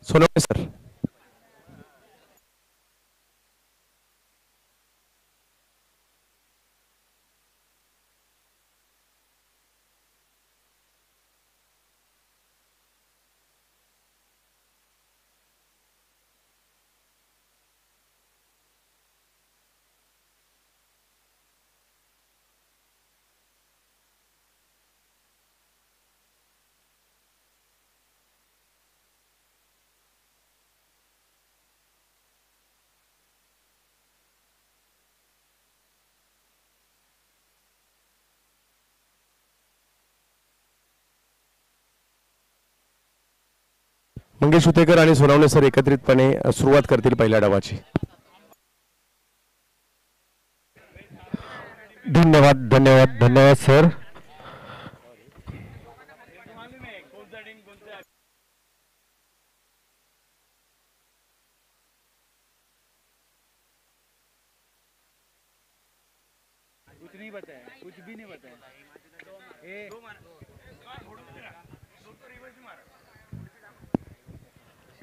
Sonawane sir. Mangesh Utekar आणि Sonawane sir एकत्रितपणे सुरुवात करतील पहिल्या डावाची. धन्यवाद धन्यवाद धन्यवाद सर. कुछ नहीं बताया, कुछ भी नहीं बताया.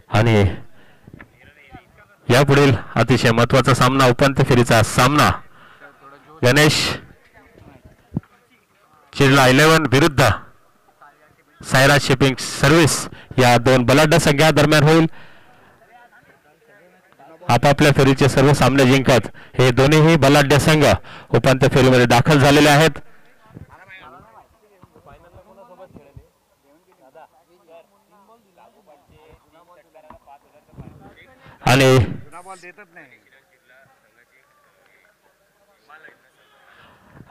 आणि यापुढील अतिशय महत्वाचा सामना उपांत्य फेरीचा सामना गणेश चिरला 11 विरुद्ध सायराज शिपिंग सर्व्हिस या दोन बलाढ्य संघा दरम्यान होईल. आपापल्या फेरीचे सर्व सामने जिंकत हे दोन्हीही बलाढ्य संघ उपांत्य फेरीमध्ये दाखल झालेले आहेत.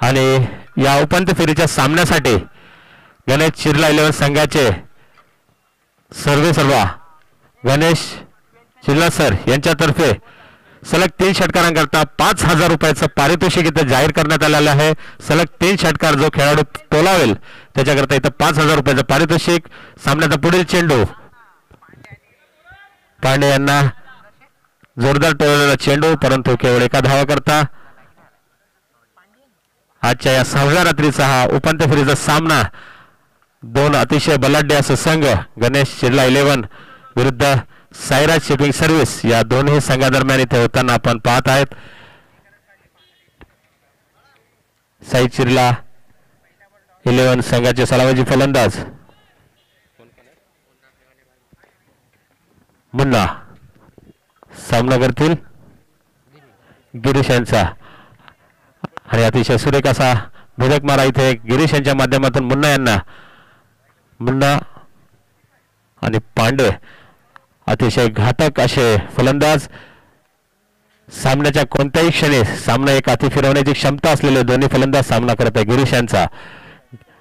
आणि या उपांत्य फेरीच्या सामन्यासाठी गणेश चिरला 11 संघाचे सर्वा गणेश चिरला सर यांच्यातर्फे सलग 3 षटकारांकरता 5,000 रुपयाचं पारितोषिक इथं जाहीर करण्यात आलेलं आहे. सलग 3 षटकार जो खेळाडू तोलावेल त्याच्याकरता इथं 5,000 रुपयाचं पारितोषिक. सामन्याचा पुढील चेंडू पांडे यांना जोरदार टोललेला चेंडू, परंतु केवळ एका धावा करता आजच्या या 6व्या रात्रीचा हा उपांत्य फेरीचा सामना दोन अतिशय बलाढ्य असे संघ गणेश चिरला 11 विरुद्ध सायराज शिपिंग सर्व्हिस या दोन्ही संघादरम्यान इथे होताना आपण पाहत आहेत. साई चिरला 11 संघाचे सलामीचे फलंदाज मुन्ना सामना करतील गिरीश यांचा. आणि अतिशय सुरेख असा भेदक मारा इथे गिरीश यांच्या माध्यमातून मुन्ना आणि पांडे अतिशय घातक असे फलंदाज. सामन्याच्या कोणत्याही क्षणी सामना एक हाती फिरवण्याची क्षमता असलेले दोन्ही फलंदाज सामना करत आहे गिरीश यांचा.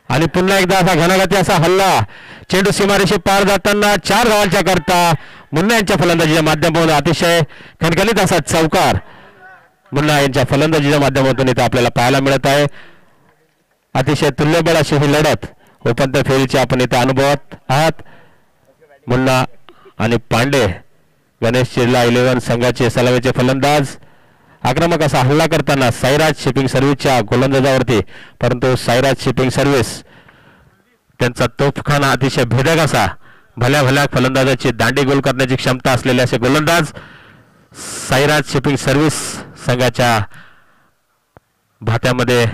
आणि पुन्हा एकदा असा घणाघाती असा हल्ला, चेंडू सीमारेषे पार जाताना 4 धावांच्या करता मुन्ना यांच्या फलंदाजीच्या माध्यमातून अतिशय खणखणीत असा चौकार मुन्ना यांच्या फलंदाजीच्या माध्यमातून इथे आपल्याला पाहायला मिळत आहे. अतिशय तुल्यबळ अशी ही लढत उपांत्य फेरीची आपण इथे अनुभवत आहात. मुन्ना आणि पांडे गणेश चिरला 11 संघाचे सलामीचे फलंदाज आक्रमक असा हल्ला करताना सायराज शिपिंग सर्व्हिसच्या गोलंदाजावरती, परंतु सायराज शिपिंग सर्व्हिस त्यांचा तोफखाना अतिशय भेदक असा भल्या भल्या फलंदाजाची दांडी गोल करण्याची क्षमता असलेले असे गोलंदाज सायराज शिपिंग सर्व्हिस संघाच्या भात्यामध्ये.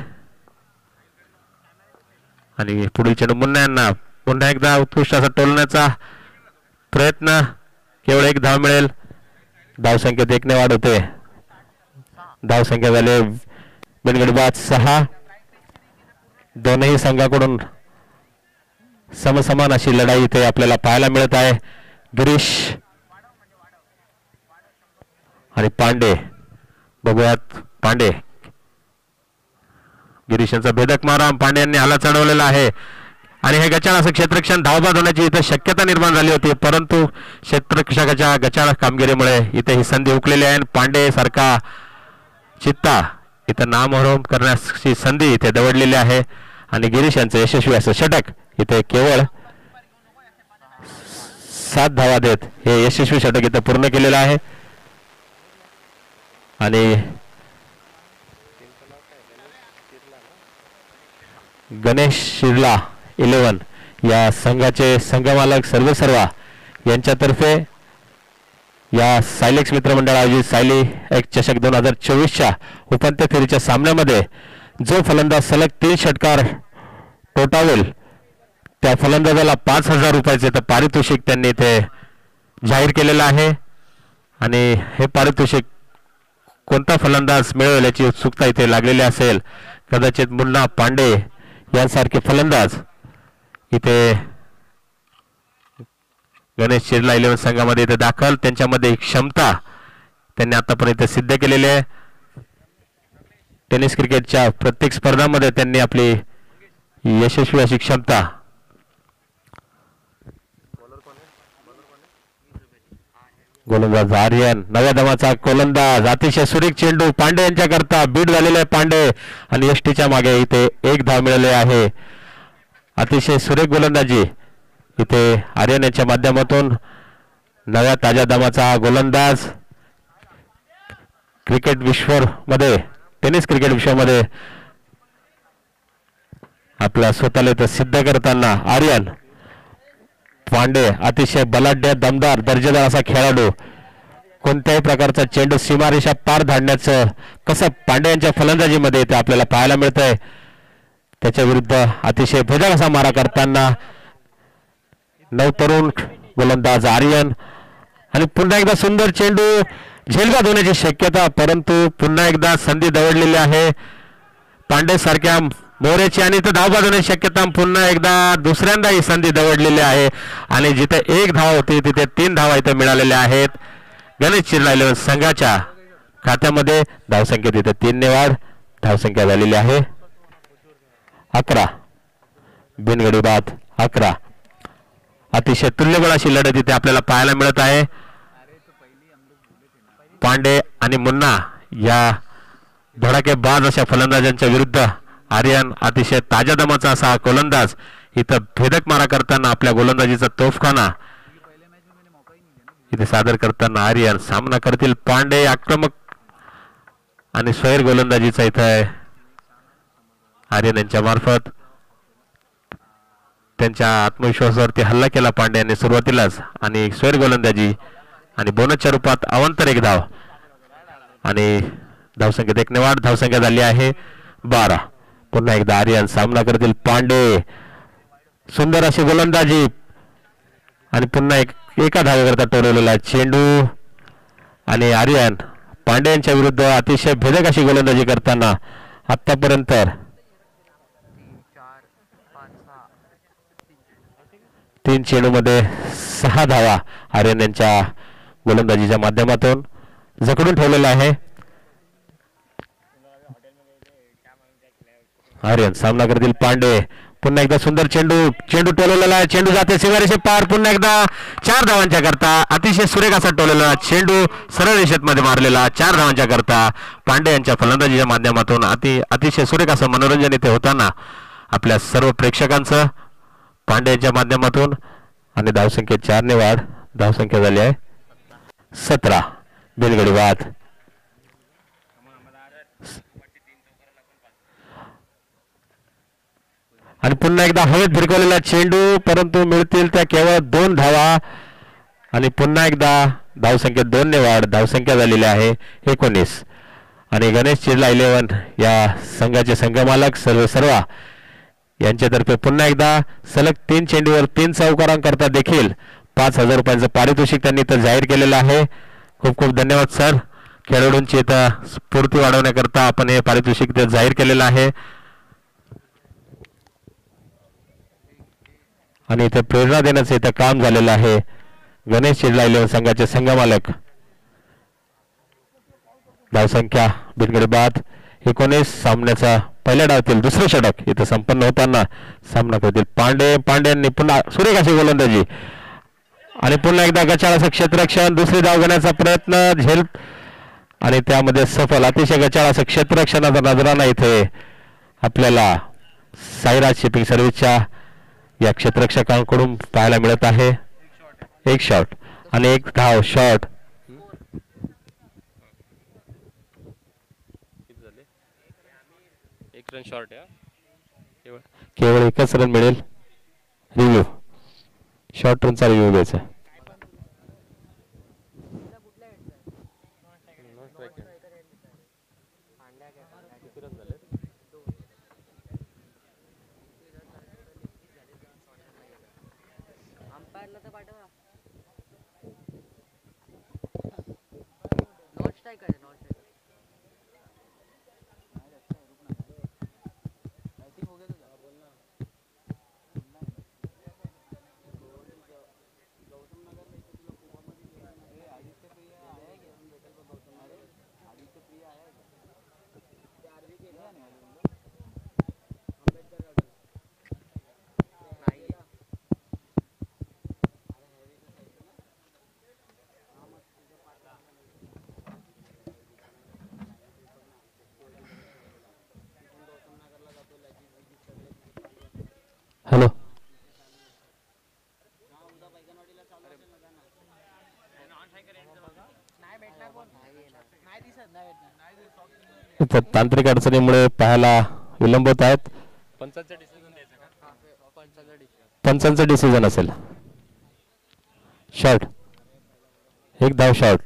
आणि पुढील चेंडू मुन्ना यांना पुन्हा एकदा उत्कृष्ट असा टोलण्याचा प्रयत्न, केवळ 1 धाव मिळेल. धावसंख्येत 1 ने वाढ होते. धावसंख्या झाले बिनगडबाद 6. दोनही संघाकडून समसमान अशी लढाई इथे आपल्याला पाहायला मिळत आहे. गिरीश आणि पांडे, बघूयात पांडे गिरीश यांचा भेदक मारा पांडे यांनी हाला चढवलेला आहे. आणि हे गचाळ असं क्षेत्ररक्षण धावबाद होण्याची इथे शक्यता निर्माण झाली होती, परंतु क्षेत्ररक्षकाच्या गचाळ कामगिरीमुळे इथे ही संधी हुकलेली आहे. पांडे सारखा चित्ता इथं नामोहरम करण्याची संधी इथे दवडलेली आहे. आणि गिरीश यांचं यशस्वी असं षटक इथे केवळ 7 धावा देत हे यशस्वी षटक इथे पूर्ण केलेलं आहे. आणि गणेश चिरला 11 या संघाचे संघमालक सर्वेसर्वा यांच्यातर्फे या सायलेक्स मित्रमंडळ आयोजित सायली एक चषक 2024च्या उपांत्य फेरीच्या सामन्यामध्ये जो फलंदाज सलग 3 षटकार टोटावेल त्या फलंदाजाला 5,000 रुपयाचे तर पारितोषिक त्यांनी ते जाहीर केलेलं आहे. आणि हे पारितोषिक कोणता फलंदाज मिळवेल याची उत्सुकता इथे लागलेली असेल. कदाचित मुन्ना पांडे यांसारखे फलंदाज इथे गणेश चिरला 11 संघामध्ये इथे दाखल. त्यांच्यामध्ये क्षमता त्यांनी आतापर्यंत सिद्ध केलेली आहे. टेनिस क्रिकेटच्या प्रत्येक स्पर्धांमध्ये त्यांनी आपली यशस्वी अशी क्षमता गोलंदाज आर्यन नव्या दमाचा गोलंदाज अतिशय सुरेख चेंडू पांडे यांच्याकरता बीट झालेले आहे पांडे आणि यष्टीच्या मागे इथे 1 धाव मिळाले आहे. अतिशय सुरेख गोलंदाजी इथे आर्यन यांच्या माध्यमातून नव्या ताज्या दमाचा गोलंदाज क्रिकेट विश्वामध्ये टेनिस क्रिकेट विश्वामध्ये आपला स्वतःला इथं सिद्ध करताना आर्यन पांडे अतिशय बलाढ्य दमदार दर्जेदार असा खेळाडू कोणत्याही प्रकारचा चेंडू सीमारेषा पार धाडण्याचं कसं पांडे यांच्या फलंदाजीमध्ये ते आपल्याला पाहायला मिळतंय. त्याच्या विरुद्ध अतिशय भेदक असा मारा करताना नवतरुण गोलंदाज आर्यन आणि पुन्हा एकदा सुंदर चेंडू झेलबाद होण्याची शक्यता परंतु पुन्हा एकदा संधी दवडलेली आहे पांडे सारख्या मोरेची आणि इथं धावबाद होण्याची शक्यता पुन्हा एकदा दुसऱ्यांदा ही संधी दवडलेली आहे आणि जिथे 1 धाव होती तिथे 3 धावा इथे मिळालेल्या आहेत. गणेश चिरला 11 संघाच्या खात्यामध्ये धावसंख्येत इथे 3 ने वाढ. धावसंख्या झालेली आहे 11. बिनगडी बाद 11. अतिशय तुल्यबळ अशी लढत इथे आपल्याला पाहायला मिळत आहे. पांडे आणि मुन्ना या धडाकेबाज अशा फलंदाजांच्या विरुद्ध आर्यन अतिशय ताज्या दमाचा असा गोलंदाज इथं भेदक मारा करताना आपल्या गोलंदाजीचा तोफखाना इथे सादर करताना आर्यन सामना करतील पांडे आक्रमक आणि स्वैर गोलंदाजीचा इथं आर्यन यांच्या मार्फत त्यांच्या आत्मविश्वासावरती हल्ला केला पांडे यांनी सुरुवातीलाच आणि स्वैर गोलंदाजी आणि बोनसच्या रूपात अवंतर 1 धाव आणि धावसंख्येत 1 ने वाढ. धावसंख्या झाली आहे 12. पुन्हा एकदा आर्यन सामना करतील पांडे सुंदर अशी गोलंदाजी आणि पुन्हा एका धावेकरता टोलवलेला चेंडू आणि आर्यन पांडे यांच्या विरुद्ध अतिशय भेदक अशी गोलंदाजी करताना आतापर्यंत 3 चेंडूमध्ये 6 धावा आर्यन यांच्या गोलंदाजीच्या माध्यमातून जखडून ठेवलेला आहे. आर्यन सामना करतील पांडे पुन्हा एकदा सुंदर चेंडू टोलवलेला आहे. चेंडू जाते सीमारेषे पार. पुन्हा एकदा 4 धावांच्या करता अतिशय सुरेख असा टोलवलेला चेंडू सरळ रेषेत मध्ये मारलेला 4 धावांच्या करता पांडे यांच्या फलंदाजीच्या माध्यमातून अतिशय सुरेख असं मनोरंजन इथे होताना आपल्या सर्व प्रेक्षकांचं पांडे यांच्या माध्यमातून आणि धावसंख्येत 4 ने वाढ. धावसंख्या झाली आहे 17. बिनगडी बाद. आणि पुन्हा एकदा हवेत भिरकवलेला चेंडू परंतु मिळतील त्या केवळ 2 धावा आणि पुन्हा एकदा धावसंख्येत 2 ने वाढ. धावसंख्या झालेली आहे 19. आणि गणेश चिरला 11 या संघाचे संघमालक सर्व यांच्यातर्फे पुन्हा एकदा सलग 3 चेंडूवर 3 चौकारांकरता देखील 5,000 रुपयांचं पारितोषिक त्यांनी इथं जाहीर केलेलं आहे. खूप खूप धन्यवाद सर. खेळाडूंची इथं स्फूर्ती वाढवण्याकरता आपण हे पारितोषिक इथं जाहीर केलेलं आहे आणि इथे प्रेरणा देण्याचं इथं काम झालेलं आहे. गणेश चिरला 11 संघाचे संघमालक. धावसंख्या बिनगडी बाद 19. सामन्याचा पहिल्या डावातील दुसरे षटक इथं संपन्न होताना सामना करतील पांड्यांनी पुन्हा सुरेख अशी गोलंदाजी आणि पुन्हा एकदा गचाळ असं क्षेत्ररक्षण. दुसरी धाव घेण्याचा प्रयत्न झेल आणि त्यामध्ये सफल. अतिशय गचाळ असं क्षेत्ररक्षणाचा नजराना इथे आपल्याला साईराज शिपिंग सर्व्हिसच्या या क्षेत्ररक्षकांकडून पाहायला मिळत आहे. 1 शॉट आणि 1 धाव. शॉट शॉर्ट केवळ 1च रन मिळेल. रिव्ह्यू शॉर्ट रनचा रिव्ह्यू घ्यायचा. हॅलो. इथं तांत्रिक अडचणीमुळे पाहायला विलंब होत आहेत. पंचांचं डिसिजन असेल. शॉर्ट, एक धाव शॉर्ट.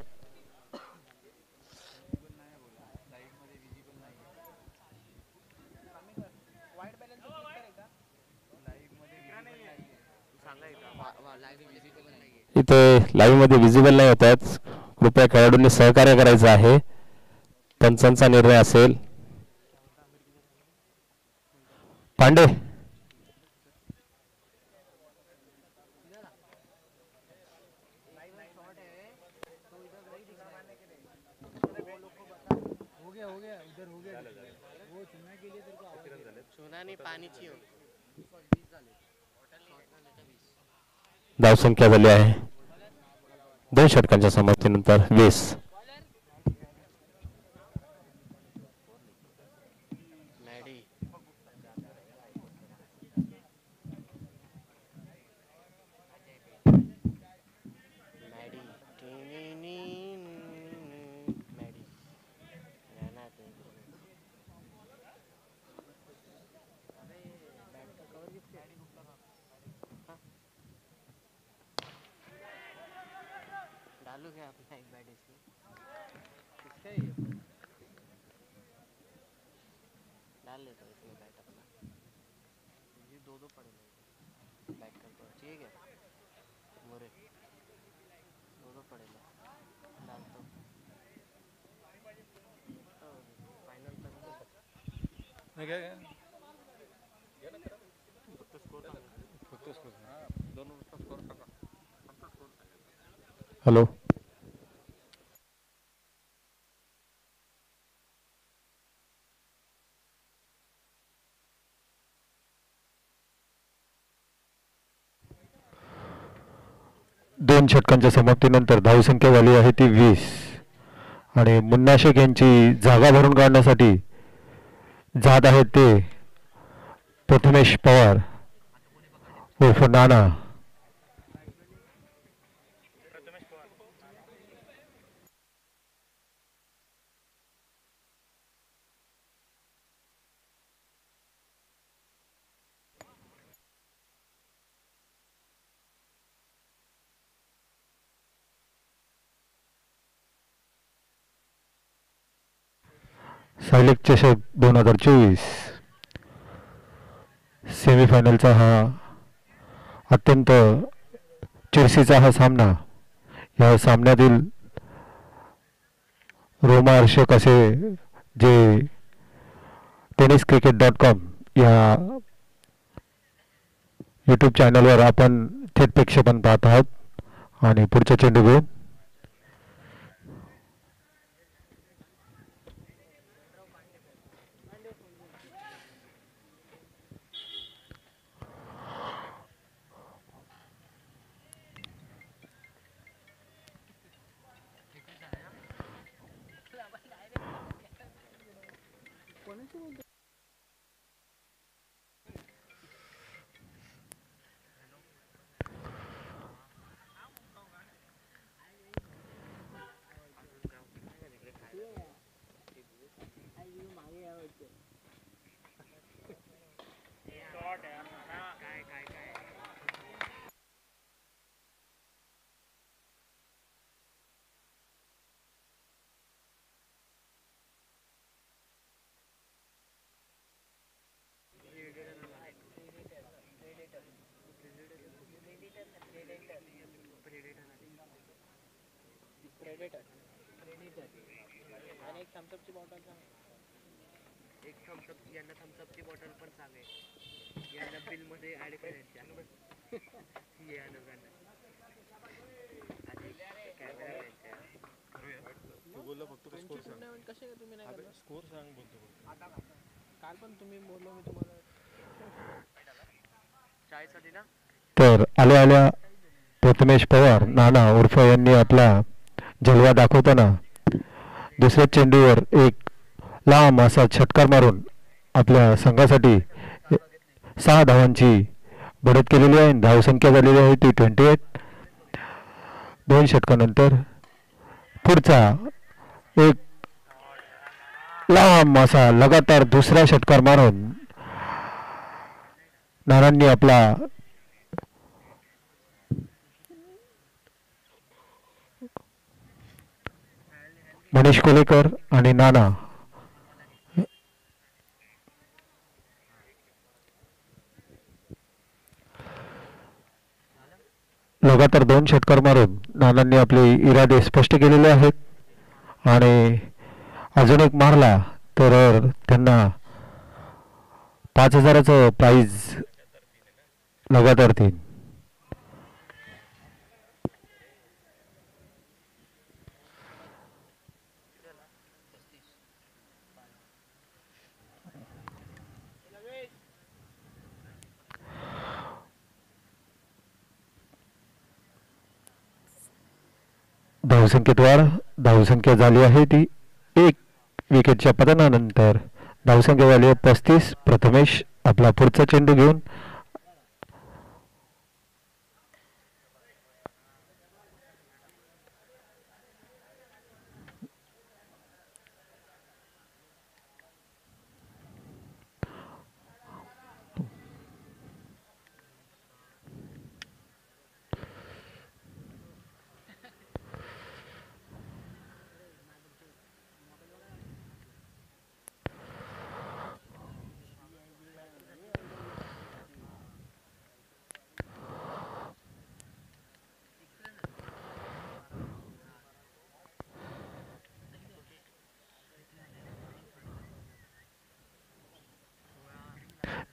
इथे लाईव्ह मध्ये विजिबल नाही होत आहेत. कृपया खेळाडूंनी सहकार्य करायचं आहे. पंचांचा निर्णय असेल. पांडे, धावसंख्या झाली आहे 2 षटकांच्या समाप्तीनंतर 20. डालू क्या अपना एक बैट इसमें किसका है ये डाल लेता हूँ इसमें बैट अपना ये दो पड़े बैट कर दो ठीक है मोरे दो पड़ेगा डाल तो फाइनल तक मैं क्या हॅलो. दोन षटकांच्या समाप्तीनंतर धावसंख्या झाली आहे ती 20 आणि मुन्ना शेख यांची जागा भरून काढण्यासाठी जात आहेत ते प्रथमेश पवार उर्फ नाना. सायलेक चषक 2024 सेमीफायनलचा हा अत्यंत चुरशीचा हा सामना. या सामन्यातील रोमहर्षक असे जे tenniscricket.com या यूट्यूब चॅनलवर आपण थेट प्रक्षेपण पाहत आहोत आणि पुढच्या चेंडू घेऊन आणि एक थम्सअपची बॉटल सांग. एक थम्सअप यांना थम्सअपची बॉटल पण सांगे यांना बिलमध्ये ॲड करायची या लोकांना कॅमेरा तू बोललो फक्त स्कोर सांग. कसे काय तुम्ही नाही करणार स्कोर सांग बोलतो आता काल पण तुम्ही बोललो मी तुम्हाला चायसाठी ना. तर आल्या प्रथमेश पवार नाना उर्फ यांनी आपला जलवा दाखवताना दुसऱ्या चेंडूवर एक लांब असा षटकार मारून आपल्या संघासाठी 6 धावांची बढत केलेली आहे. धावसंख्या झालेली आहे ती 28. 2 षटकानंतर पुढचा एक लांब असा लगातार दुसरा षटकार मारून नानांनी आपला मनीष कोलेकर आणि नाना लगातार 2 षटकार मारून नानांनी आपले इरादे स्पष्ट केलेले आहेत आणि अजून एक मारला तर त्यांना 5,000चं प्राइज लगातार 3. धावसंख्येत वाढ. धावसंख्या झाली आहे ती 1 विकेटच्या पतनानंतर. धावसंख्या झाली आहे 35. प्रथमेश आपला पुढचा चेंडू घेऊन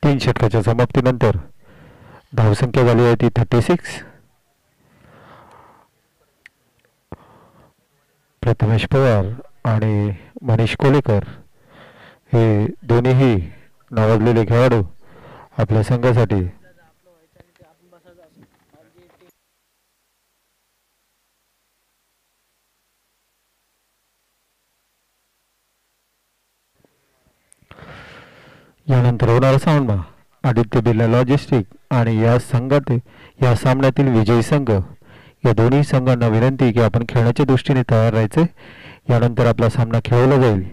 तीन षटकाच्या समाप्तीनंतर धावसंख्या झाली आहे ती 36. प्रथमेश पवार आणि मनीष कोलेकर हे दोन्हीही नावाजलेले खेळाडू आपल्या संघासाठी यानंतर होणारा सामना आदित्य बिर्ला लॉजिस्टिक आणि या सामन्यातील विजयी संघ या दोन्ही संघांना विनंती की आपण खेळण्याच्या दृष्टीने तयार राहायचे. यानंतर आपला सामना खेळवला जाईल.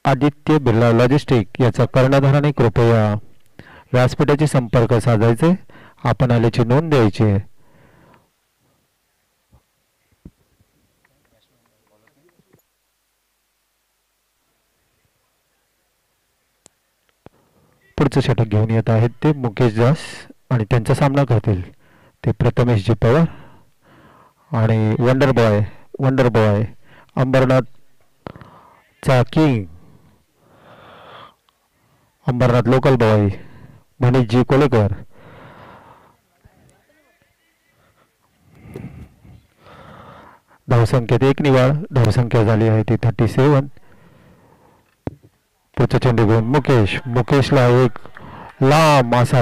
आदित्य बिर्ला लॉजिस्टिक याचा कर्णधाराने कृपया व्यासपीठाशी संपर्क साधायचे. आपण आल्याची नोंद द्यायची आहे. पुढचं षटक घेऊन येत आहेत ते मुकेश दास आणि त्यांचा सामना करतील ते प्रथमेशजी पवार आणि वंडर बॉय अंबरनाथचा king Ambernath local boy Manishji Kolekar. धावसंख्येत 1 निवाड. धावसंख्या झाली आहे ती 37. पुढचा चेंडू घेऊन मुकेशला एक लांब असा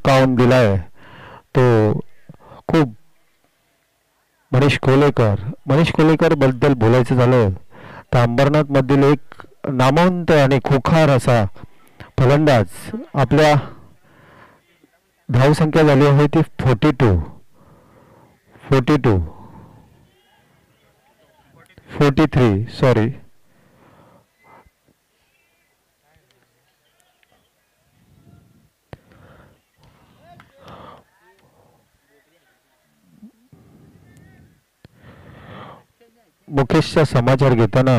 काउंट दिलाय तो खूप. मनीष कोलेकर बद्दल बोलायचं झालं तर अंबरनाथ मधील एक नामवंत आणि खुखार असा फलंदाज. आपल्या धावसंख्या झाली आहे ती 43 सॉरी. मुकेशचा समाचार घेताना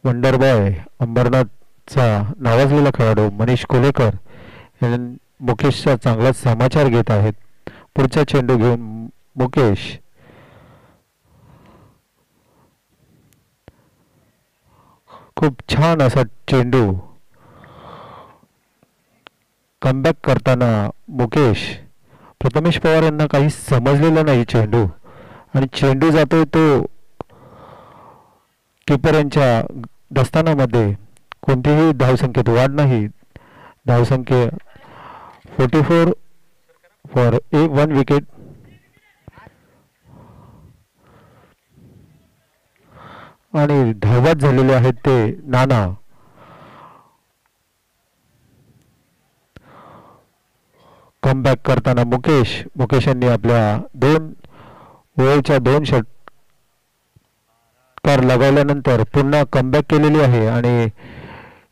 वंडरबॉय अंबरनाथचा नावाजलेला खेळाडू मनीष कोलेकर मुकेशचा चांगला समाचार घेत आहेत. पुढचा चेंडू घेऊन मुकेश खूप छान असा चेंडू कमबॅक करताना मुकेश. प्रथमेश पवार यांना काही समजलेलं नाही चेंडू आणि चेंडू जातोय तो कीपर यांच्या दस्तानामध्ये. कोणतीही धावसंख्येत वाढ नाही. धावसंख्या 44 फॉर 1 विकेट. आणि धावबाद झालेले आहेत ते नाना. कमबॅक करताना मुकेश यांनी आपल्या 2 ओव्हरच्या 2 षटकार लगावल्यानंतर पुन्हा कमबॅक केलेली आहे आणि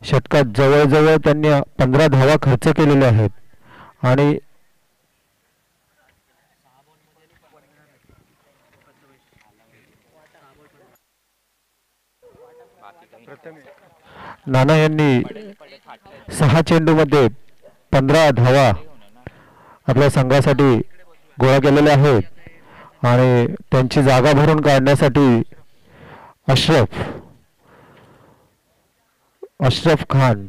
षटकात जवळजवळ त्यांनी 15 धावा खर्च केलेल्या आहेत आणि नाना यांनी 6 चेंडूमध्ये 15 धावा आपल्या संघासाठी गोळा केलेल्या आहेत आणि त्यांची जागा भरून काढण्यासाठी अशरफ खान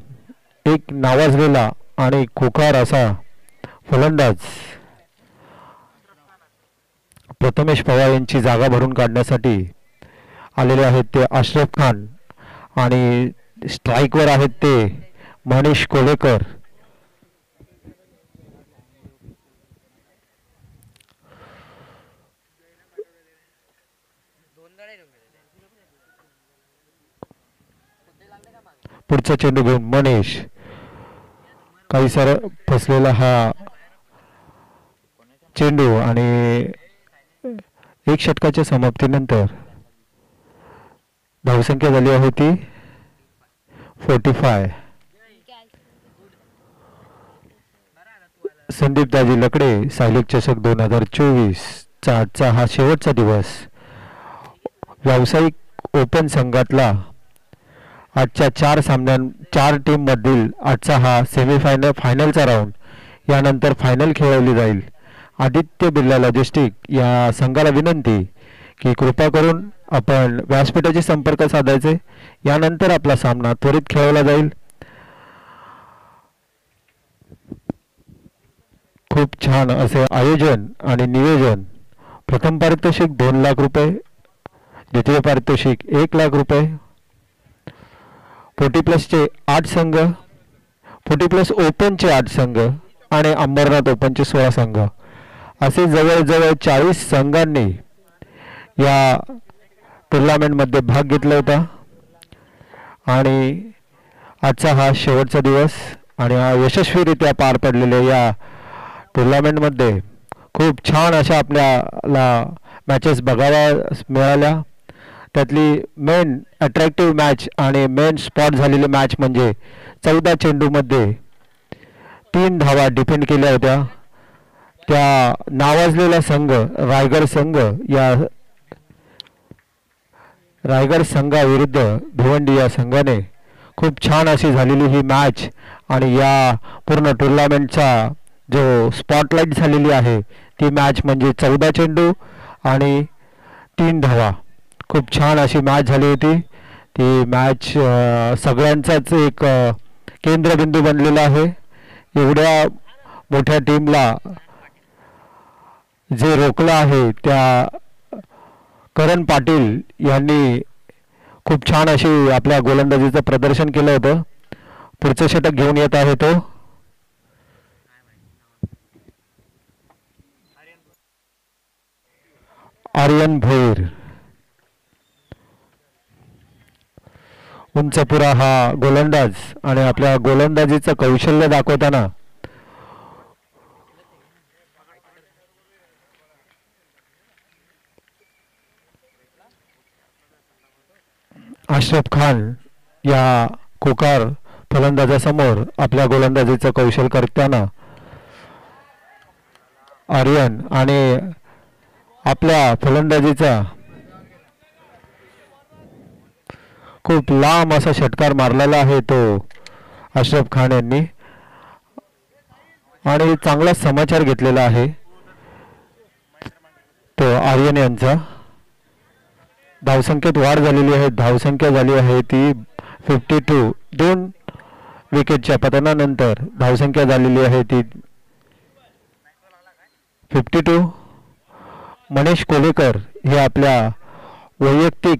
एक नावाजलेला आणि खुकार असा फलंदाज प्रथमेश पवार यांची जागा भरून काढण्यासाठी आलेले आहेत ते अशरफ खान आणि स्ट्राईकवर आहेत ते मनीष कोलेकर. पुढचा चेंडू घेऊन मनीष काही सारा फसलेला हा चेंडू आणि 1 षटकाच्या समाप्तीनंतर धावसंख्या झाली आहे ती 45. संदीप दाजी लकडे सायलेक चषक 2024 चा आजचा हा शेवटचा दिवस. व्यावसायिक ओपन संघातला आजच्या 4 टीम मधील आजचा हा सेमीफायनल फायनलचा राऊंड. यानंतर फायनल खेळवली जाईल. आदित्य बिर्ला लॉजिस्टिक या संघाला विनंती की कृपा करून आपण व्यासपीठाशी संपर्क साधायचे. यानंतर आपला सामना त्वरित खेळवला जाईल. खूप छान असे आयोजन आणि नियोजन. प्रथम पारितोषिक 2 लाख रुपये, द्वितीय पारितोषिक 1 लाख रुपये, 40 प्लसचे 8 संघ, 40 प्लस ओपनचे 8 संघ आणि अंबरनाथ ओपनचे 16 संघ असे जवळजवळ 40 संघांनी या टुर्नामेंटमध्ये भाग घेतला होता आणि आजचा हा शेवटचा दिवस आणि हा यशस्वीरित्या पार पडलेल्या या टुर्नामेंटमध्ये खूप छान अशा आपल्याला मॅचेस बघायला मिळाल्या. त्यातली मेन अट्रॅक्टिव्ह मॅच आणि मेन स्पॉट झालेली मॅच म्हणजे 14 चेंडूमध्ये 3 धावा डिफेंड केल्या होत्या. त्या नावाजलेला संघ रायगड संघाविरुद्ध भिवंडी या संघाने खूप छान अशी झालेली ही मॅच आणि या पूर्ण टुर्नामेंटचा जो स्पॉटलाईट झालेली आहे ती मॅच म्हणजे 14 चेंडू आणि 3 धावा. खूप छान अशी मॅच झाली होती. ती मॅच सगळ्यांचाच एक केंद्रबिंदू बनलेला आहे. एवढ्या मोठ्या टीमला जे रोखलं आहे त्या करण पाटील यांनी खूप छान अशी आपल्या गोलंदाजीचं प्रदर्शन केलं होतं. पुढचं षटक घेऊन येत आहे तो आर्यन भोईर. उंचपुरा हा गोलंदाज आणि आपल्या गोलंदाजीचं कौशल्य दाखवताना अशरफ खान या कोकार फलंदाजासमोर आपल्या गोलंदाजीचं कौशल करताना आर्यन आणि आपल्या फलंदाजीचा खूप लांब असा षटकार मारलेला आहे तो अशरफ खान यांनी आणि चांगला समाचार घेतलेला आहे तो आर्यन यांचा. धावसंख्येत वाढ झालेली आहे. धावसंख्या झाली आहे ती 52. 2 विकेटच्या पतनानंतर धावसंख्या झालेली आहे ती 52. मनीष कोलेकर हे आपल्या वैयक्तिक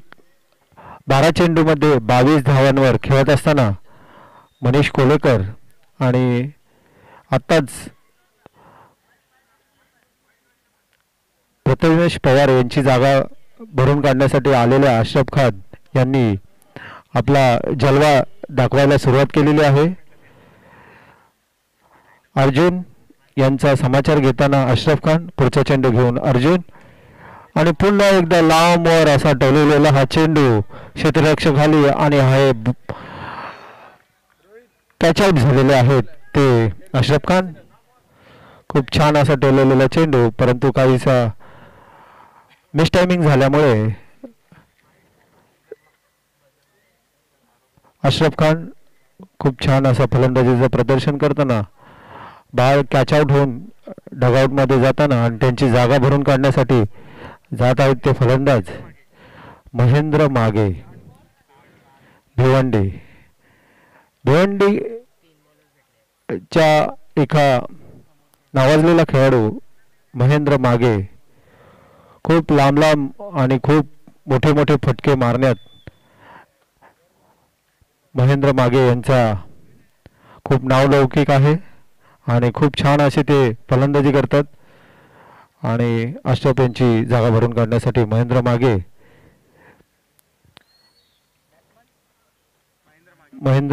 12 चेंडूमध्ये 22 धावांवर खेळत असताना मनीष कोलेकर आणि आत्ताच प्रथमेश पवार यांची जागा भरून काढण्यासाठी आलेल्या अशरफ खान यांनी आपला जलवा दाखवायला सुरुवात केलेली आहे. अर्जुन यांचा समाचार घेताना अशरफ खान. पुढचा चेंडू घेऊन अर्जुन आणि पुन्हा एकदा लांबवर असा टोलवलेला हा चेंडू क्षेत्ररक्षक खाली आणि हे कॅच आउट झालेले आहेत ते अशरफ खान. खूप छान असा टोलवलेला चेंडू, परंतु काहीसा मिस टायमिंग झाल्यामुळे अशरफ खान खूप छान असं फलंदाजीचं प्रदर्शन करताना बाहेर कॅच आउट होऊन डगआउटमध्ये जाताना आणि त्यांची जागा भरून काढण्यासाठी जात आहेत ते फलंदाज महेंद्र मागे. भिवंडी च्या एका नावाजलेला खेळाडू महेंद्र मागे खूप लांब आणि खूप मोठे मोठे फटके मारण्यात महेंद्र मागे यांचा खूप नावलौकिक आहे आणि खूप छान असे ते फलंदाजी करतात. आणि अशरफ यांची जागा भरून काढण्यासाठी महेंद्र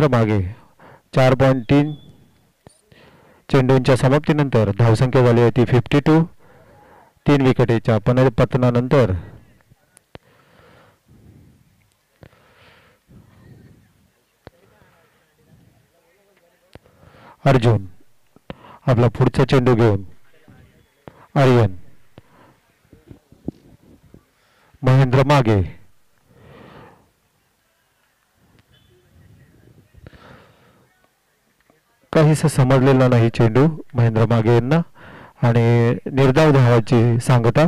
मागे 4.3 चेंडूंच्या समाप्तीनंतर धावसंख्या झाली आहे ती 52. 3 विकेटीच्या पतनानंतर अर्जुन आपला पुढचा चेंडू घेऊन आर्यन. महेंद्र मागे काहीसं समजलेला नाही चेंडू महेंद्र मागे यांना आणि निर्धाव धावाची सांगता.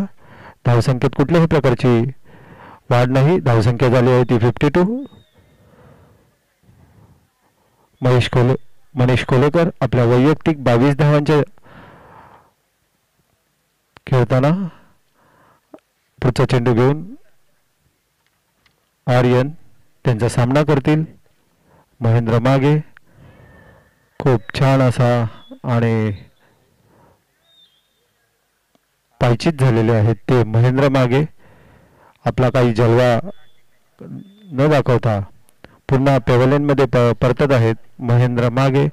धावसंख्येत कुठल्याही प्रकारची वाढ नाही. धावसंख्या झाली आहे ती 52. मनीष कोलेकर आपल्या वैयक्तिक 22 धावांच्या खेळताना पुढचा चेंडू घेऊन आर्यन त्यांचा सामना करतील. महेंद्र मागे खूप छान असा आणि पायचीत झालेले आहेत ते महेंद्र मागे. आपला काही जलवा न दाखवता पुन्हा पेव्हलियनमध्ये परतत आहेत महेंद्र मागे.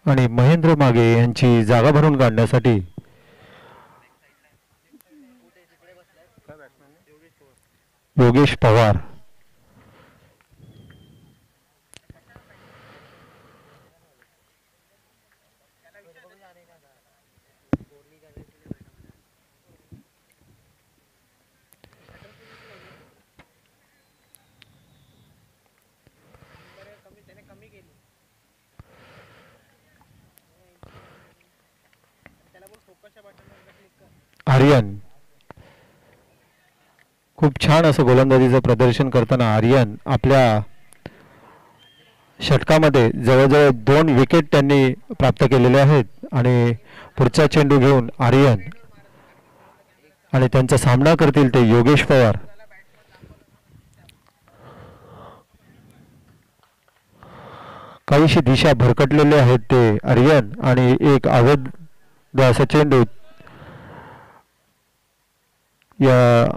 आणि महेंद्र मागे यांची जागा भरून काढण्यासाठी योगेश पवार. आर्यन खूप छान असं गोलंदाजीचं प्रदर्शन करताना आर्यन आपल्या षटकामध्ये जवळजवळ 2 विकेट त्यांनी प्राप्त केलेले आहेत. आणि पुढचा चेंडू घेऊन आर्यन आणि त्यांचा सामना करतील ते योगेश पवार. काहीशी दिशा भरकटलेले आहेत ते आर्यन आणि एक अवैध असा चेंडू या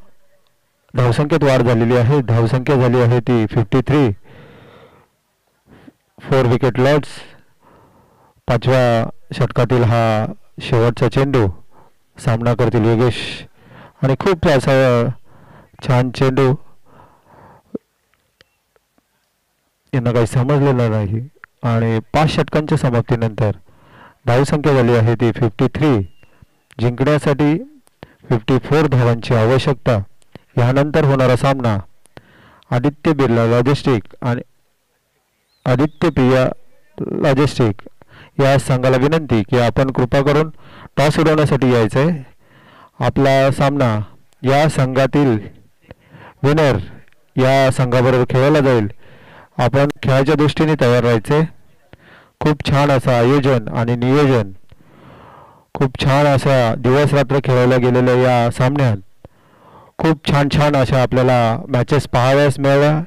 धावसंख्येत वाढ झालेली आहे. धावसंख्या झाली आहे ती 53. 4 विकेट लॉस. 5व्या षटकातील हा शेवटचा चेंडू सामना करतील योगेश आणि खूप असा छान चेंडू यांना काही समजलेलं नाही. आणि 5 षटकांच्या समाप्तीनंतर धावसंख्या झाली आहे ती 53. जिंकण्यासाठी 54 धावांची आवश्यकता. यानंतर होणारा सामना आदित्य बिर्ला लॉजिस्टिक आणि आदित्य प्रिया लॉजिस्टिक या संघाला विनंती की आपण कृपा करून टॉस उडवण्यासाठी यायचं आहे. आपला सामना या संघातील विनर या संघाबरोबर खेळला जाईल. आपण खेळाच्या दृष्टीने तयार राहायचे. खूप छान असं आयोजन आणि नियोजन, खूप छान असा दिवस रात्र खेळवल्या गेलेल्या या सामन्यात खूप छान छान अशा आपल्याला मॅचेस पाहावयास मिळाल्या.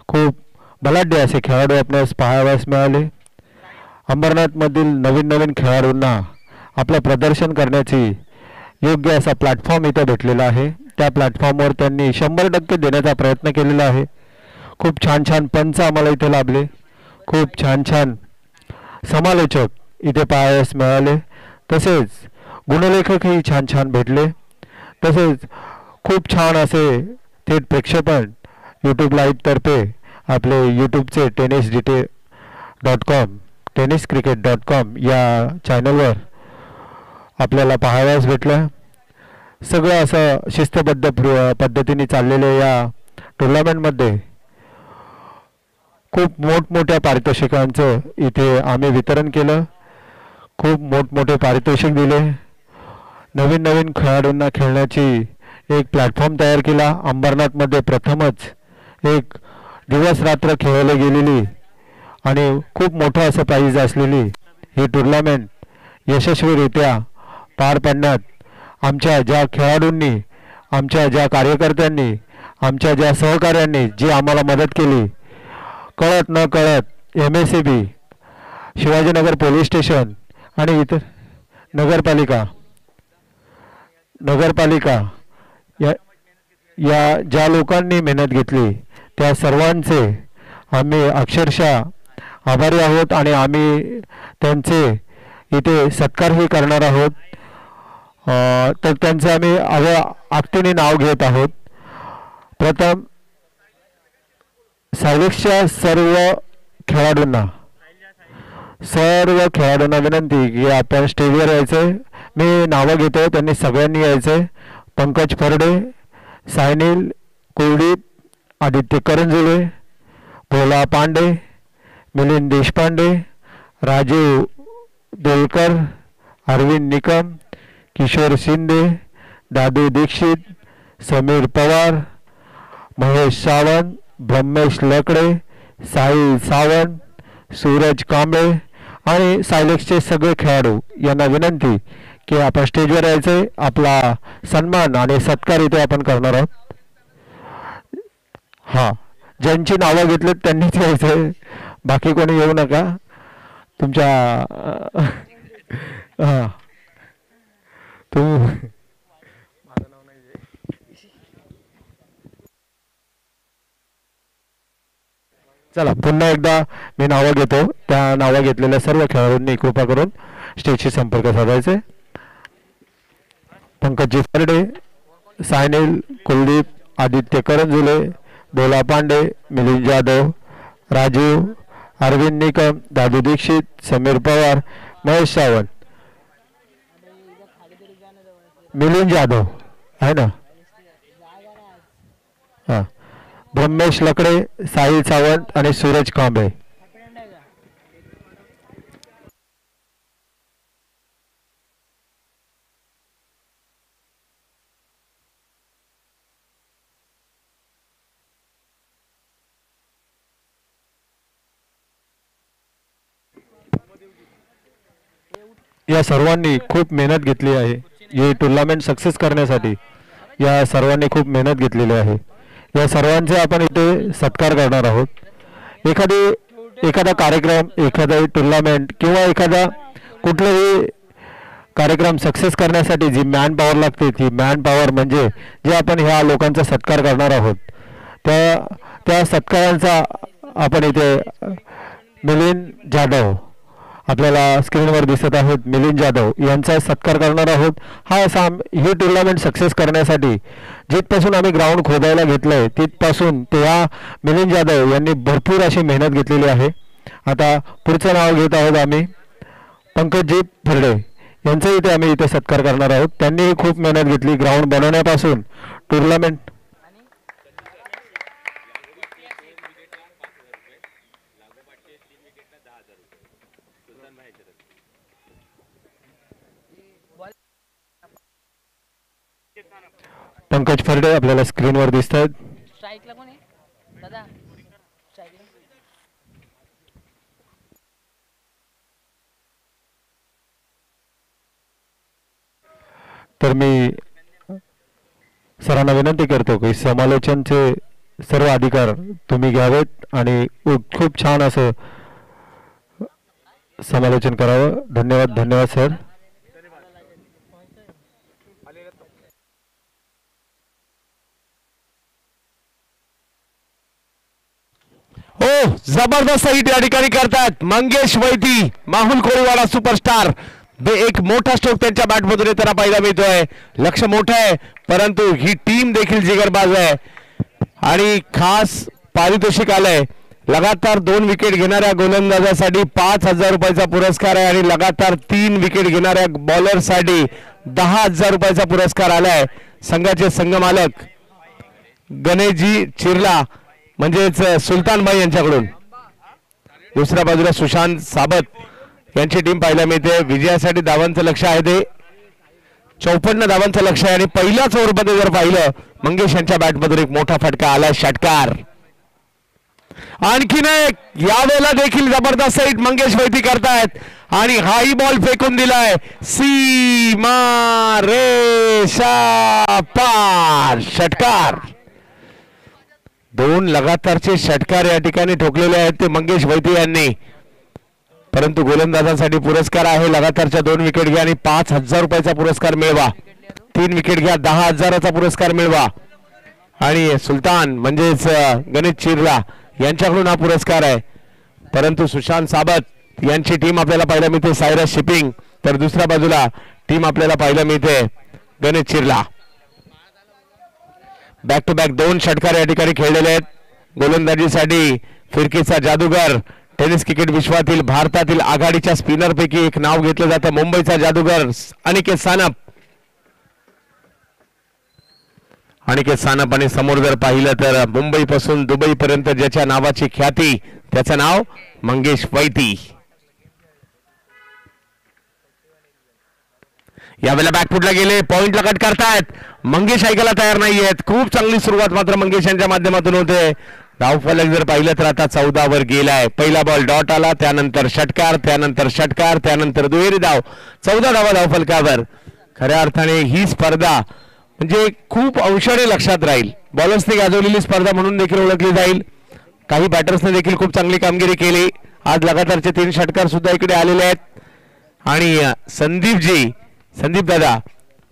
खूप बलाढ्य असे खेळाडू आपल्यास पाहावयास मिळाले. अंबरनाथमधील नवीन नवीन खेळाडूंना आपलं प्रदर्शन करण्याची योग्य असा प्लॅटफॉर्म इथे भेटलेला आहे. त्या प्लॅटफॉर्मवर त्यांनी 100% देण्याचा प्रयत्न केलेला आहे. खूप छान छान पंच आम्हाला इथे लाभले. खूप छान छान समालोचक इथे पाहायला मिळाले. तसेच गुणलेखकही छान छान भेटले. तसेच खूप छान असे थेट प्रक्षेपण यूट्यूब लाईव्हतर्फे आपले यूट्यूबचे tennisdetail.com tenniscricket.com या चॅनलवर आपल्याला पाहावयास भेटलं. सगळं असं शिस्तबद्ध पद्धतीने चाललेल्या या टुर्नामेंटमध्ये खूप मोठमोठ्या पारितोषिकांचं इथे आम्ही वितरण केलं. खूप मोठमोठे पारितोषिक दिले. नवीन नवीन खेळाडूंना खेळण्याची एक प्लॅटफॉर्म तयार केला. अंबरनाथमध्ये प्रथमच एक दिवस रात्र खेळवली गेलेली आणि खूप मोठं असं प्राईज असलेली ही टुर्नामेंट यशस्वीरित्या पार पाडण्यात आमच्या ज्या खेळाडूंनी, आमच्या ज्या कार्यकर्त्यांनी, आमच्या ज्या सहकाऱ्यांनी जी आम्हाला मदत केली, कळत न कळत MSAB, शिवाजीनगर पोलीस स्टेशन आणि इतर नगरपालिका या ज्या लोकांनी मेहनत घेतली त्या सर्वांचे आम्ही अक्षरशः आभारी आहोत आणि आम्ही त्यांचे इथे सत्कारही करणार आहोत. तर त्यांचं आम्ही आक्तीने नाव घेत आहोत. प्रथम सायलेक्सच्या सर्व खेळाडूंना विनंती की आपण स्टेजवर यायचं. मी नावं घेतो, त्यांनी सगळ्यांनी यायचं. पंकज फरडे, सायनील कुलदीप, आदित्य करंजुले, भोला पांडे, मिलिंद देशपांडे, राजीव देलकर, अरविंद निकम, किशोर शिंदे, दादू दीक्षित, समीर पवार, महेश सावंत, ब्रह्मेश लकडे, साहिल सावंत, सूरज कांबळे आणि सायलेक्सचे सगळे खेळाडू यांना विनंती की आपण स्टेजवर यायचे. आपला सन्मान आणि सत्कार इथे आपण करणार आहोत. हां, ज्यांची नावं घेतलीत त्यांनीच यायचं, बाकी कोणी येऊ नका. तुमच्या हां चला पुन्हा एकदा मी नावं घेतो. त्या नावं घेतलेल्या सर्व खेळाडूंनी कृपा करून स्टेजशी संपर्क साधायचे. पंकजी फरडे, सायनील कुलदीप, आदित्य करंजुले, भोला पांडे, मिलिंद जाधव, राजीव, अरविंद निकम, दादू दीक्षित, समीर पवार, महेश सावंत, मिलिंद जाधव आहे ना, हां, ब्रह्मेश लकडे, साहिल सावंत आणि सूरज कांबळे. या सर्वांनी खूप मेहनत घेतली आहे. ही टुर्नामेंट सक्सेस करण्यासाठी या सर्वांनी खूप मेहनत घेतलेली आहे. या सर्वांचे आपण इथे सत्कार करणार आहोत. एखादा कार्यक्रम, एखादा टुर्नामेंट किंवा एखादा कुठलाही कार्यक्रम सक्सेस करण्यासाठी जी मॅन पॉवर लागते, ती मॅन पॉवर म्हणजे जे आपण ह्या लोकांचा सत्कार करणार आहोत त्या सत्कारांचा आपण इथे मिलिंद जाधव आपल्याला स्क्रीनवर दिसत आहेत. मिलिंद जाधव यांचा सत्कार करणार आहोत. ही टुर्नामेंट सक्सेस करण्यासाठी जिथपासून आम्ही ग्राउंड खोदायला घेतलंय तिथपासून त्या मिलिंद जाधव यांनी भरपूर अशी मेहनत घेतलेली आहे. आता पुढचं नाव घेत आहोत आम्ही पंकजी फरडे यांचा इथे आम्ही इथे सत्कार करणार आहोत. त्यांनी खूप मेहनत घेतली ग्राउंड बनवण्यापासून टुर्नामेंट. पंकज फरडे आपल्याला स्क्रीनवर दिसत आहेत. स्ट्राइकला कोण आहे दादा? स्ट्राइकला तर मी सरांना विनंती करतो की समालोचनचे सर्व अधिकार तुम्ही घ्यावेत आणि खूप छान असं समालोचन करावं. धन्यवाद. धन्यवाद सर. जबरदस्त हिट या ठिकाणी करतात मंगेश वैती, माहुल कोळीवाडा सुपरस्टार. एक मोठा स्ट्रोक त्यांच्या बॅटमधून येताना पाहायला मिळतोय. लक्ष मोठं आहे परंतु ही टीम देखील जिगरबाज आहे आणि खास पारितोषिक आलंय. लगातार 2 विकेट घेणाऱ्या गोलंदाजासाठी 5,000 रुपयाचा पुरस्कार आहे आणि लगातार 3 विकेट घेणाऱ्या बॉलरसाठी 10,000 रुपयाचा पुरस्कार आलाय. संघाचे संघमालक गणेशजी चिरला म्हणजेच सुलतानबाई यांच्याकडून. दुसऱ्या बाजूला सुशांत साबत यांची टीम पाहायला मिळते. विजयासाठी धावांचं लक्ष आहे ते 54 धावांचं लक्ष आहे आणि पहिल्याच ओव्हरमध्ये जर पाहिलं मंगेश यांच्या बॅटमधून एक मोठा फटका आलाय. षटकार आणखीन एक, यावेळेला देखील जबरदस्त हिट मंगेश वैती करतायत आणि हाई बॉल फेकून दिलाय सीमा रेषा पार. षटकार. 2 लगातारचे षटकार या ठिकाणी ठोकलेले आहेत ते मंगेश वैती यांनी. परंतु गोलंदाजांसाठी पुरस्कार आहे. लगातारच्या 2 विकेट घ्या आणि 5,000 रुपयाचा पुरस्कार मिळवा. 3 विकेट घ्या 10,000चा पुरस्कार मिळवा. आणि सुलतान म्हणजेच गणेश चिरला यांच्याकडून हा पुरस्कार आहे. परंतु सुशांत साबत यांची टीम आपल्याला पाहायला मिळते सायरस शिपिंग, तर दुसऱ्या बाजूला टीम आपल्याला पाहायला मिळते गणेश चिरला. बॅक टू बॅक 2 षटकार या ठिकाणी खेळलेले आहेत. गोलंदाजीसाठी फिरकीचा जादूगर, टेनिस क्रिकेट विश्वातील भारतातील आघाडीच्या स्पिनर पैकी एक नाव घेतलं जातं. मुंबईचा जादूगर अनिकेत सानप. अनिकेत सानप आणि समोर जर पाहिलं तर मुंबई पासून दुबई पर्यंत ज्याच्या नावाची ख्याती त्याचं नाव मंगेश वैती. यावेळेला बॅकफुटला गेले, पॉइंटला कट करतायत. मंगेश ऐकायला तयार नाहीयेत. खूप चांगली सुरुवात मात्र मंगेश यांच्या माध्यमातून होते. धावफलक जर पाहिलं तर आता 14 वर गेलाय. पहिला बॉल डॉट आला, त्यानंतर षटकार, त्यानंतर षटकार, त्यानंतर दुहेरी धाव. 14 धावा धावफलकावर. खऱ्या अर्थाने ही स्पर्धा म्हणजे खूप अंशाने लक्षात राहील. बॉलर्सने गाजवलेली स्पर्धा म्हणून देखील ओळखली जाईल. काही बॅटर्सने देखील खूप चांगली कामगिरी केली. आज लगातारचे 3 षटकार सुद्धा इकडे आलेले आहेत आणि संदीप दादा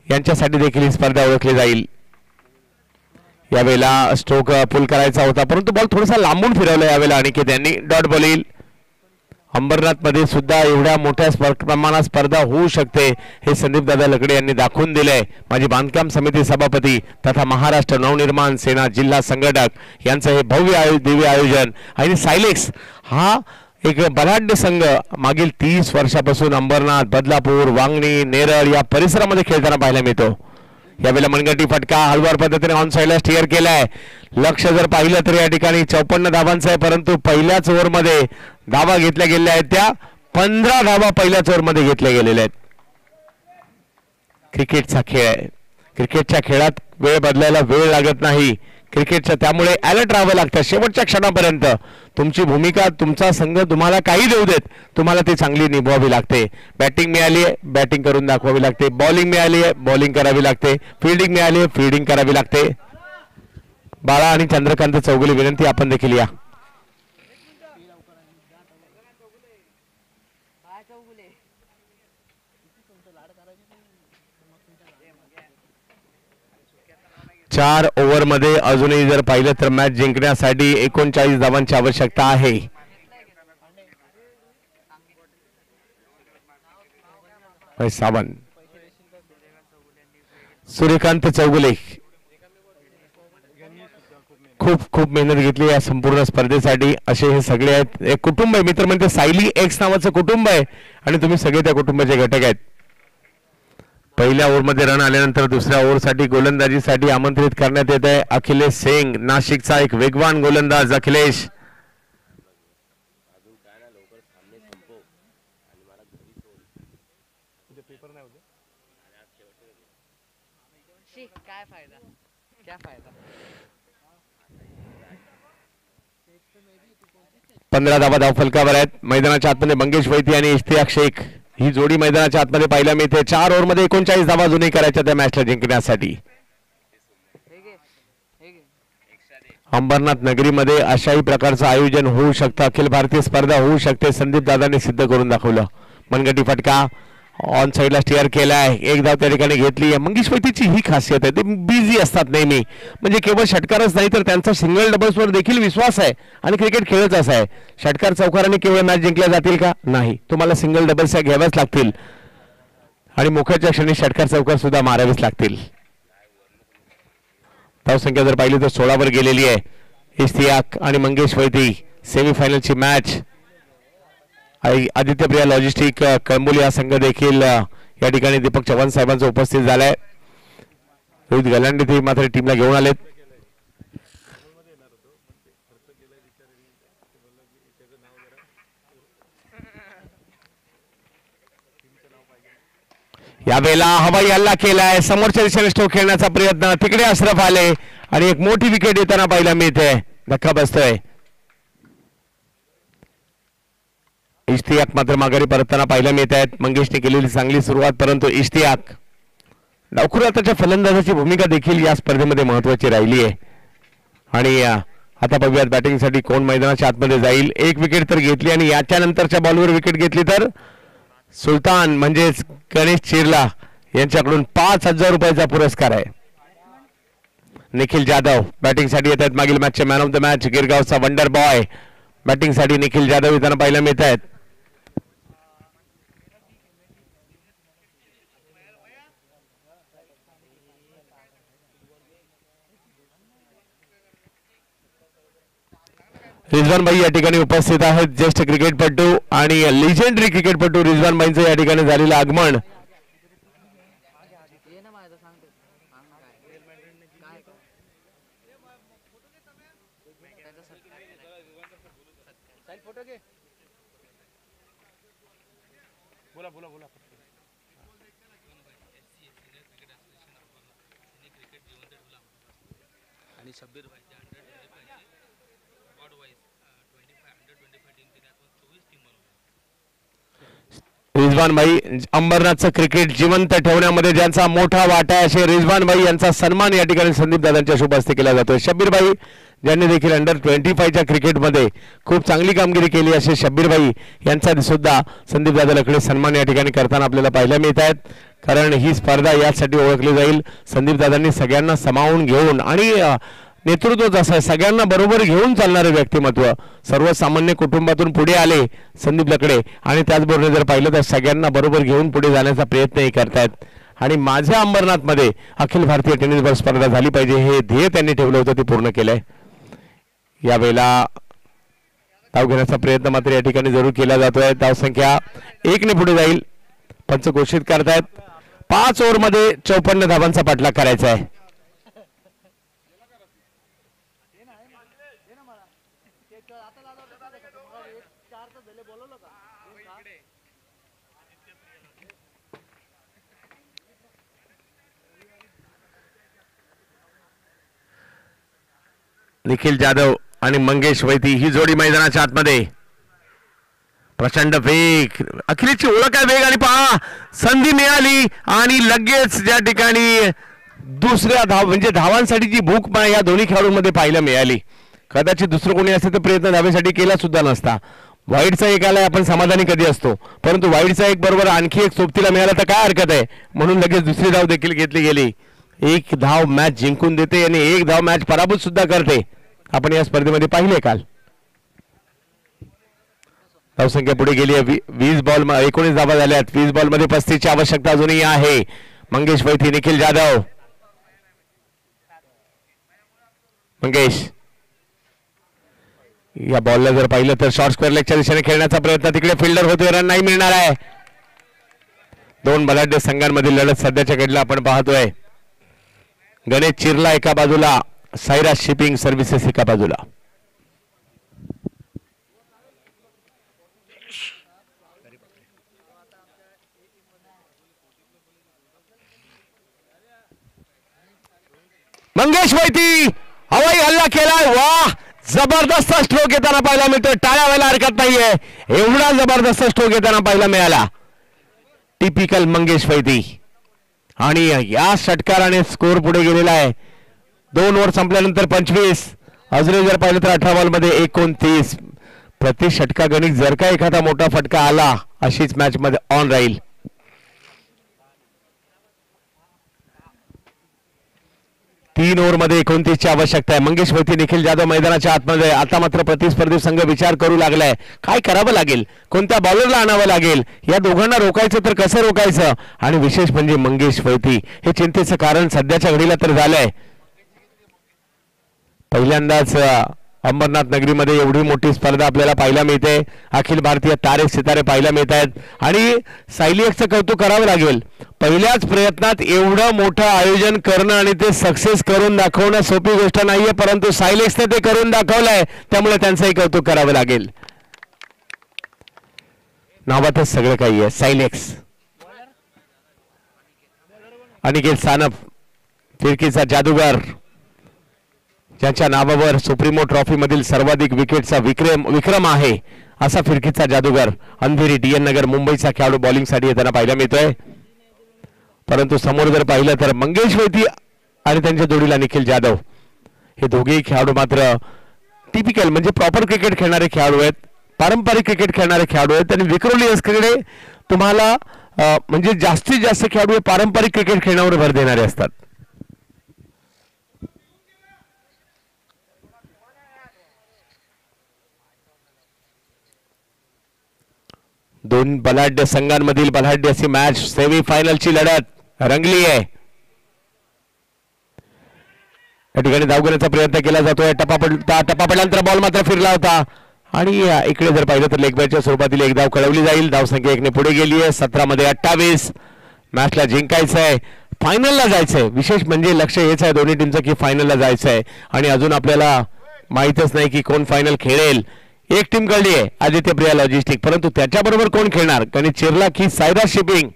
यांच्यासाठी देखील ही स्पर्धा ओळखली जाईल. यावेळेला स्ट्रोक पुल करायचा होता परंतु बॉल थोडासा लांबून फिरवला यावेळेला अनिकेत यांनी. डॉट बॉल येईल. अंबरनाथ मध्ये सुद्धा एवढ्या मोठ्या प्रमाणात स्पर्धा होऊ शकते हे संदीप दादा लकडे यांनी दाखवून दिले. माजी बांधकाम समिती सभापती तथा महाराष्ट्र नवनिर्माण सेना जिल्हा संघटक यांचं हे भव्य दिव्य आयोजन आणि सायलेक्स हा एक बलाढ्य संघ मागील 30 वर्षापासून अंबरनाथ, बदलापूर, वांगणी, नेरळ या परिसरामध्ये खेळताना पाहायला मिळतो. यावेळेला मनगटी फटका हळूवार पद्धतीने ऑन साइडला स्टिअर केलाय. लक्ष जर पाहिलं तर या ठिकाणी 54 धावांचं आहे परंतु पहिल्याच ओव्हरमध्ये धावा घेतल्या गेलेल्या आहेत त्या 15 धावा पहिल्याच ओव्हरमध्ये घेतल्या गेलेल्या आहेत. क्रिकेटचा खेळ आहे. क्रिकेटच्या खेळात वेळ बदलायला वेळ लागत नाही. क्रिकेटच्या त्यामुळे अलर्ट राहावं लागतं शेवटच्या क्षणापर्यंत. तुमची भूमिका, तुमचा संघ तुम्हाला काही देऊ देत, तुम्हाला ती चांगली निभवावी लागते. बॅटिंग मिळाली आहे, बॅटिंग करून दाखवावी लागते. बॉलिंग मिळाली आहे, बॉलिंग करावी लागते. फिल्डिंग मिळाली आहे, फिल्डिंग करावी लागते. बाळा आणि चंद्रकांत चौगुले विनंती आपण देखील या. चार ओव्हरमध्ये अजूनही जर पाहिलं तर मॅच जिंकण्यासाठी 39 धावांची आवश्यकता आहे. सावंत, सूर्यकांत चौगुले खूप मेहनत घेतली या संपूर्ण स्पर्धेसाठी. असे हे सगळे आहेत. एक कुटुंब आहे, मित्र म्हणते सायली एक्स नावाचं कुटुंब आहे आणि तुम्ही सगळे त्या कुटुंबाचे घटक आहेत. पहिल्या ओव्हरमध्ये रन आल्यानंतर दुसऱ्या ओव्हरसाठी गोलंदाजीसाठी आमंत्रित करण्यात येत आहे अखिलेश सिंग, नाशिकचा एक वेगवान गोलंदाज. अखिलेश काय फायदा, क्या फायदा. 15 धावा धावफलकावर आहेत. मैदानाच्या आतमध्ये मंगेश वैती आणि इश्तियाक शेख ही जोडी मैदानाच्या आतमध्ये पाहायला मिळते. 4 ओव्हरमध्ये 39 धावा अजूनही करायच्या त्या मॅचला जिंकण्यासाठी. अंबरनाथ नगरीमध्ये अशाही प्रकारचं आयोजन होऊ शकतं. अखिल भारतीय स्पर्धा होऊ शकते. संदीप दादांनी सिद्ध करून दाखवलं. मनगटी फटका ऑन साईडला स्टिअर केलाय, एक धाव त्या ठिकाणी घेतली आहे. मंगेश वैतीची ही खासियत आहे, ते बिझी असतात नेहमी. म्हणजे केवळ षटकारच नाही तर त्यांचा सिंगल डबल्सवर देखील विश्वास आहे आणि क्रिकेट खेळच असा आहे. षटकार चौकाराने केवळ मॅच जिंकल्या जातील का? नाही, तुम्हाला सिंगल डबल्स घ्याव्याच लागतील आणि मोक्याच्या क्षणी षटकार चौकार सुद्धा मारावेच लागतील. धावसंख्या जर पाहिली तर 16 वर गेलेली आहे. इश्तियाक आणि मंगेश वैती सेमीफायनलची मॅच. आदित्यप्रिया लॉजिस्टिक कळंबोली हा संघ देखील या ठिकाणी दीपक चव्हाण साहेबांचा उपस्थित झालाय. रोहित गलांडे ते मात्र टीमला घेऊन आलेत. यावेळेला हवाई हल्ला केलाय, समोरच्या दिशेने स्ट्रोक खेळण्याचा प्रयत्न, तिकडे अशरफ आले आणि एक मोठी विकेट येताना पाहायला मिळते. धक्का बसतोय. इश्तियाक मात्र माघारी परतताना पाहायला मिळत आहेत. मंगेशने केलेली चांगली सुरुवात, परंतु इश्तियाक डावखुराच्या फलंदाजाची भूमिका देखील या स्पर्धेमध्ये महत्वाची राहिली आहे. आणि आता बघूयात बॅटिंगसाठी कोण मैदानाच्या आतमध्ये जाईल. एक विकेट तर घेतली आणि याच्या नंतरच्या बॉलवर विकेट घेतली तर सुलतान म्हणजेच गणेश चिरला यांच्याकडून 5,000 रुपयाचा पुरस्कार आहे. निखिल जाधव बॅटिंगसाठी येत आहेत. मागील मॅचचे मॅन ऑफ द मॅच गिरगावचा वंडर बॉय बॅटिंगसाठी निखिल जाधव येताना पाहायला मिळत आहेत. रिजवान भाई या ठिकाणी उपस्थित आहेत. ज्येष्ठ क्रिकेटपटू आणि लिजेंडरी क्रिकेटपटू रिजवान भाईंचं या ठिकाणी झालेलं आगमन. रिजवान भाई अंबरनाथचं क्रिकेट जिवंत ठेवण्यामध्ये ज्यांचा मोठा वाटा आहे असे रिजवान भाई यांचा सन्मान या ठिकाणी संदीप दादांच्या शुभ हस्ते केला जातोय. शब्बीर भाई ज्यांनी देखील अंडर-25च्या क्रिकेटमध्ये खूप चांगली कामगिरी केली असे शब्बीर भाई यांचा सुद्धा संदीप दादाकडे सन्मान या ठिकाणी करताना आपल्याला पाहायला मिळत आहेत. कारण ही स्पर्धा यासाठी ओळखली जाईल संदीप दादांनी सगळ्यांना सामावून घेऊन आणि नेतृत्वच असं आहे, सगळ्यांना बरोबर घेऊन चालणारे व्यक्तिमत्व. सर्वसामान्य कुटुंबातून पुढे आले संदीप लकडे आणि त्याचबरोबर जर पाहिलं तर सगळ्यांना बरोबर घेऊन पुढे जाण्याचा प्रयत्नही करतायत. आणि माझ्या अंबरनाथमध्ये अखिल भारतीय टेनिस बॉल स्पर्धा झाली पाहिजे हे ध्येय त्यांनी ठेवलं होतं, ते पूर्ण केलंय. यावेळेला धाव घेण्याचा प्रयत्न मात्र या ठिकाणी जरूर केला जातोय. धावसंख्या 1 ने पुढे जाईल. पंच घोषित करतायत 5 ओव्हरमध्ये 54 धावांचा पाठलाग करायचा आहे. निखिल जाधव आणि मंगेश वैती ही जोडी मैदानाच्या आतमध्ये. प्रचंड वेग, अखिलेशची ओळख आहे वेग आणि पहा संधी मिळाली आणि लगेच ज्या ठिकाणी दुसऱ्या धाव म्हणजे धावांसाठी जी भूक या दोन्ही खेळाडूंमध्ये पाहायला मिळाली. कदाचित दुसरं कोणी असते तर प्रयत्न धावेसाठी केला सुद्धा नसता. वाईडचा एक आलाय, आपण समाधानी कधी असतो, परंतु वाईडचा एक बरोबर आणखी एक सोबतीला मिळाला तर काय हरकत आहे, म्हणून लगेच दुसरी धाव देखील घेतली गेली. एक धाव मॅच जिंकून देते आणि एक धाव मॅच पराभूत सुद्धा करते. आपण या स्पर्धेमध्ये पाहिले काल. धावसंख्या पुढे गेली आहे. 20 बॉल 19 धावा झाल्यात. 20 बॉल मध्ये 35 ची आवश्यकता अजूनही आहे. मंगेश वैती, निखिल जाधव. मंगेश या बॉलला जर पाहिलं तर शॉर्ट स्क्वेअर लेगच्या दिशेने खेळण्याचा प्रयत्न, तिकडे फिल्डर होतोय, रन नाही मिळणार आहे. दोन बलाढ्य संघांमधील लढत सध्याच्या घडीला आपण पाहतोय. गणेश चिरला एका बाजूला, सायरा शिपिंग सर्व्हिसेस एका बाजूला. मंगेश वैती हवाई हल्ला केलाय. वाह, जबरदस्त स्ट्रोक येताना पाहायला मिळतोय. टाळ्या व्हायला हरकत नाहीये, एवढा जबरदस्त स्ट्रोक येताना पाहायला मिळाला. टिपिकल मंगेश वैती. आणि या षटकाराने स्कोर पुढे गेलेला आहे. 2 ओव्हर संपल्यानंतर 25, अजूनही जर पाहिलं तर 18 बॉल मध्ये 29. प्रति षटका गणित जर का एखादा मोठा फटका आला अशीच मॅच मध्ये ऑन राहील. 3 ओव्हरमध्ये 29ची आवश्यकता आहे. मंगेश वैती, निखिल जाधव मैदानाच्या आतमध्ये. आता मात्र प्रतिस्पर्धी संघ विचार करू लागलाय काय करावं लागेल, कोणत्या बॉलरला आणावं लागेल, या दोघांना रोखायचं तर कसं रोखायचं. आणि विशेष म्हणजे मंगेश वैती हे चिंतेचं कारण सध्याच्या घडीला तर झालंय. पहिल्यांदाच अंबरनाथ नगरीमध्ये एवढी मोठी स्पर्धा आपल्याला पाहायला मिळते. अखिल भारतीय तारे सितारे पाहायला मिळत आहेत आणि सायलिएक्सचं कौतुक करावं लागेल. पहिल्याच प्रयत्नात एवढं मोठं आयोजन करणं आणि ते सक्सेस करून दाखवणं सोपी गोष्ट नाहीये, परंतु सायलिएक्सने ते करून दाखवलंय, त्यामुळे त्यांचंही कौतुक करावं लागेल. नावातच सगळं काही आहे. सायलिएक्स. अनिकेत सानप, फिरकीचा जादूगार, ज्यांच्या नावावर सुप्रीमो ट्रॉफी मधील सर्वाधिक विकेटचा विक्रम आहे, असा फिरकीचा जादूगार अंधेरी DN नगर मुंबईचा खेळाडू बॉलिंगसाठी येताना पाहायला मिळतोय. परंतु समोर जर पाहिलं तर मंगेश वैती आणि त्यांच्या जोडीला निखिल जाधव हे दोघेही खेळाडू मात्र टिपिकल म्हणजे प्रॉपर क्रिकेट खेळणारे खेळाडू आहेत, पारंपरिक क्रिकेट खेळणारे खेळाडू आहेत. आणि विक्रोलियन्सकडे तुम्हाला म्हणजे जास्तीत जास्त खेळाडू हे पारंपरिक क्रिकेट खेळण्यावर भर देणारे असतात. दोन बलाढ्य संघांमधील बलाढ्य अशी मॅच, सेमीफायनलची लढत रंगली आहे. या ठिकाणी धावण्याचा प्रयत्न केला जातोय. टप्पा पडल्यानंतर बॉल मात्र फिरला होता आणि इकडे जर पाहिलं तर लेग बॅटच्या स्वरूपातील एक धाव कळवली जाईल. धावसंख्या 1 ने पुढे गेली आहे. 17 मध्ये 28. मॅचला जिंकायचं आहे, फायनलला जायचंय. विशेष म्हणजे लक्ष हेच आहे दोन्ही टीमचं की फायनलला जायचं आहे. आणि अजून आपल्याला माहितच नाही की कोण फायनल खेळेल. एक टीम कळली आहे, आदित्य प्रिया लॉजिस्टिक, परंतु त्याच्याबरोबर कोण खेळणार, कारण चिरला की सायरा शिपिंग.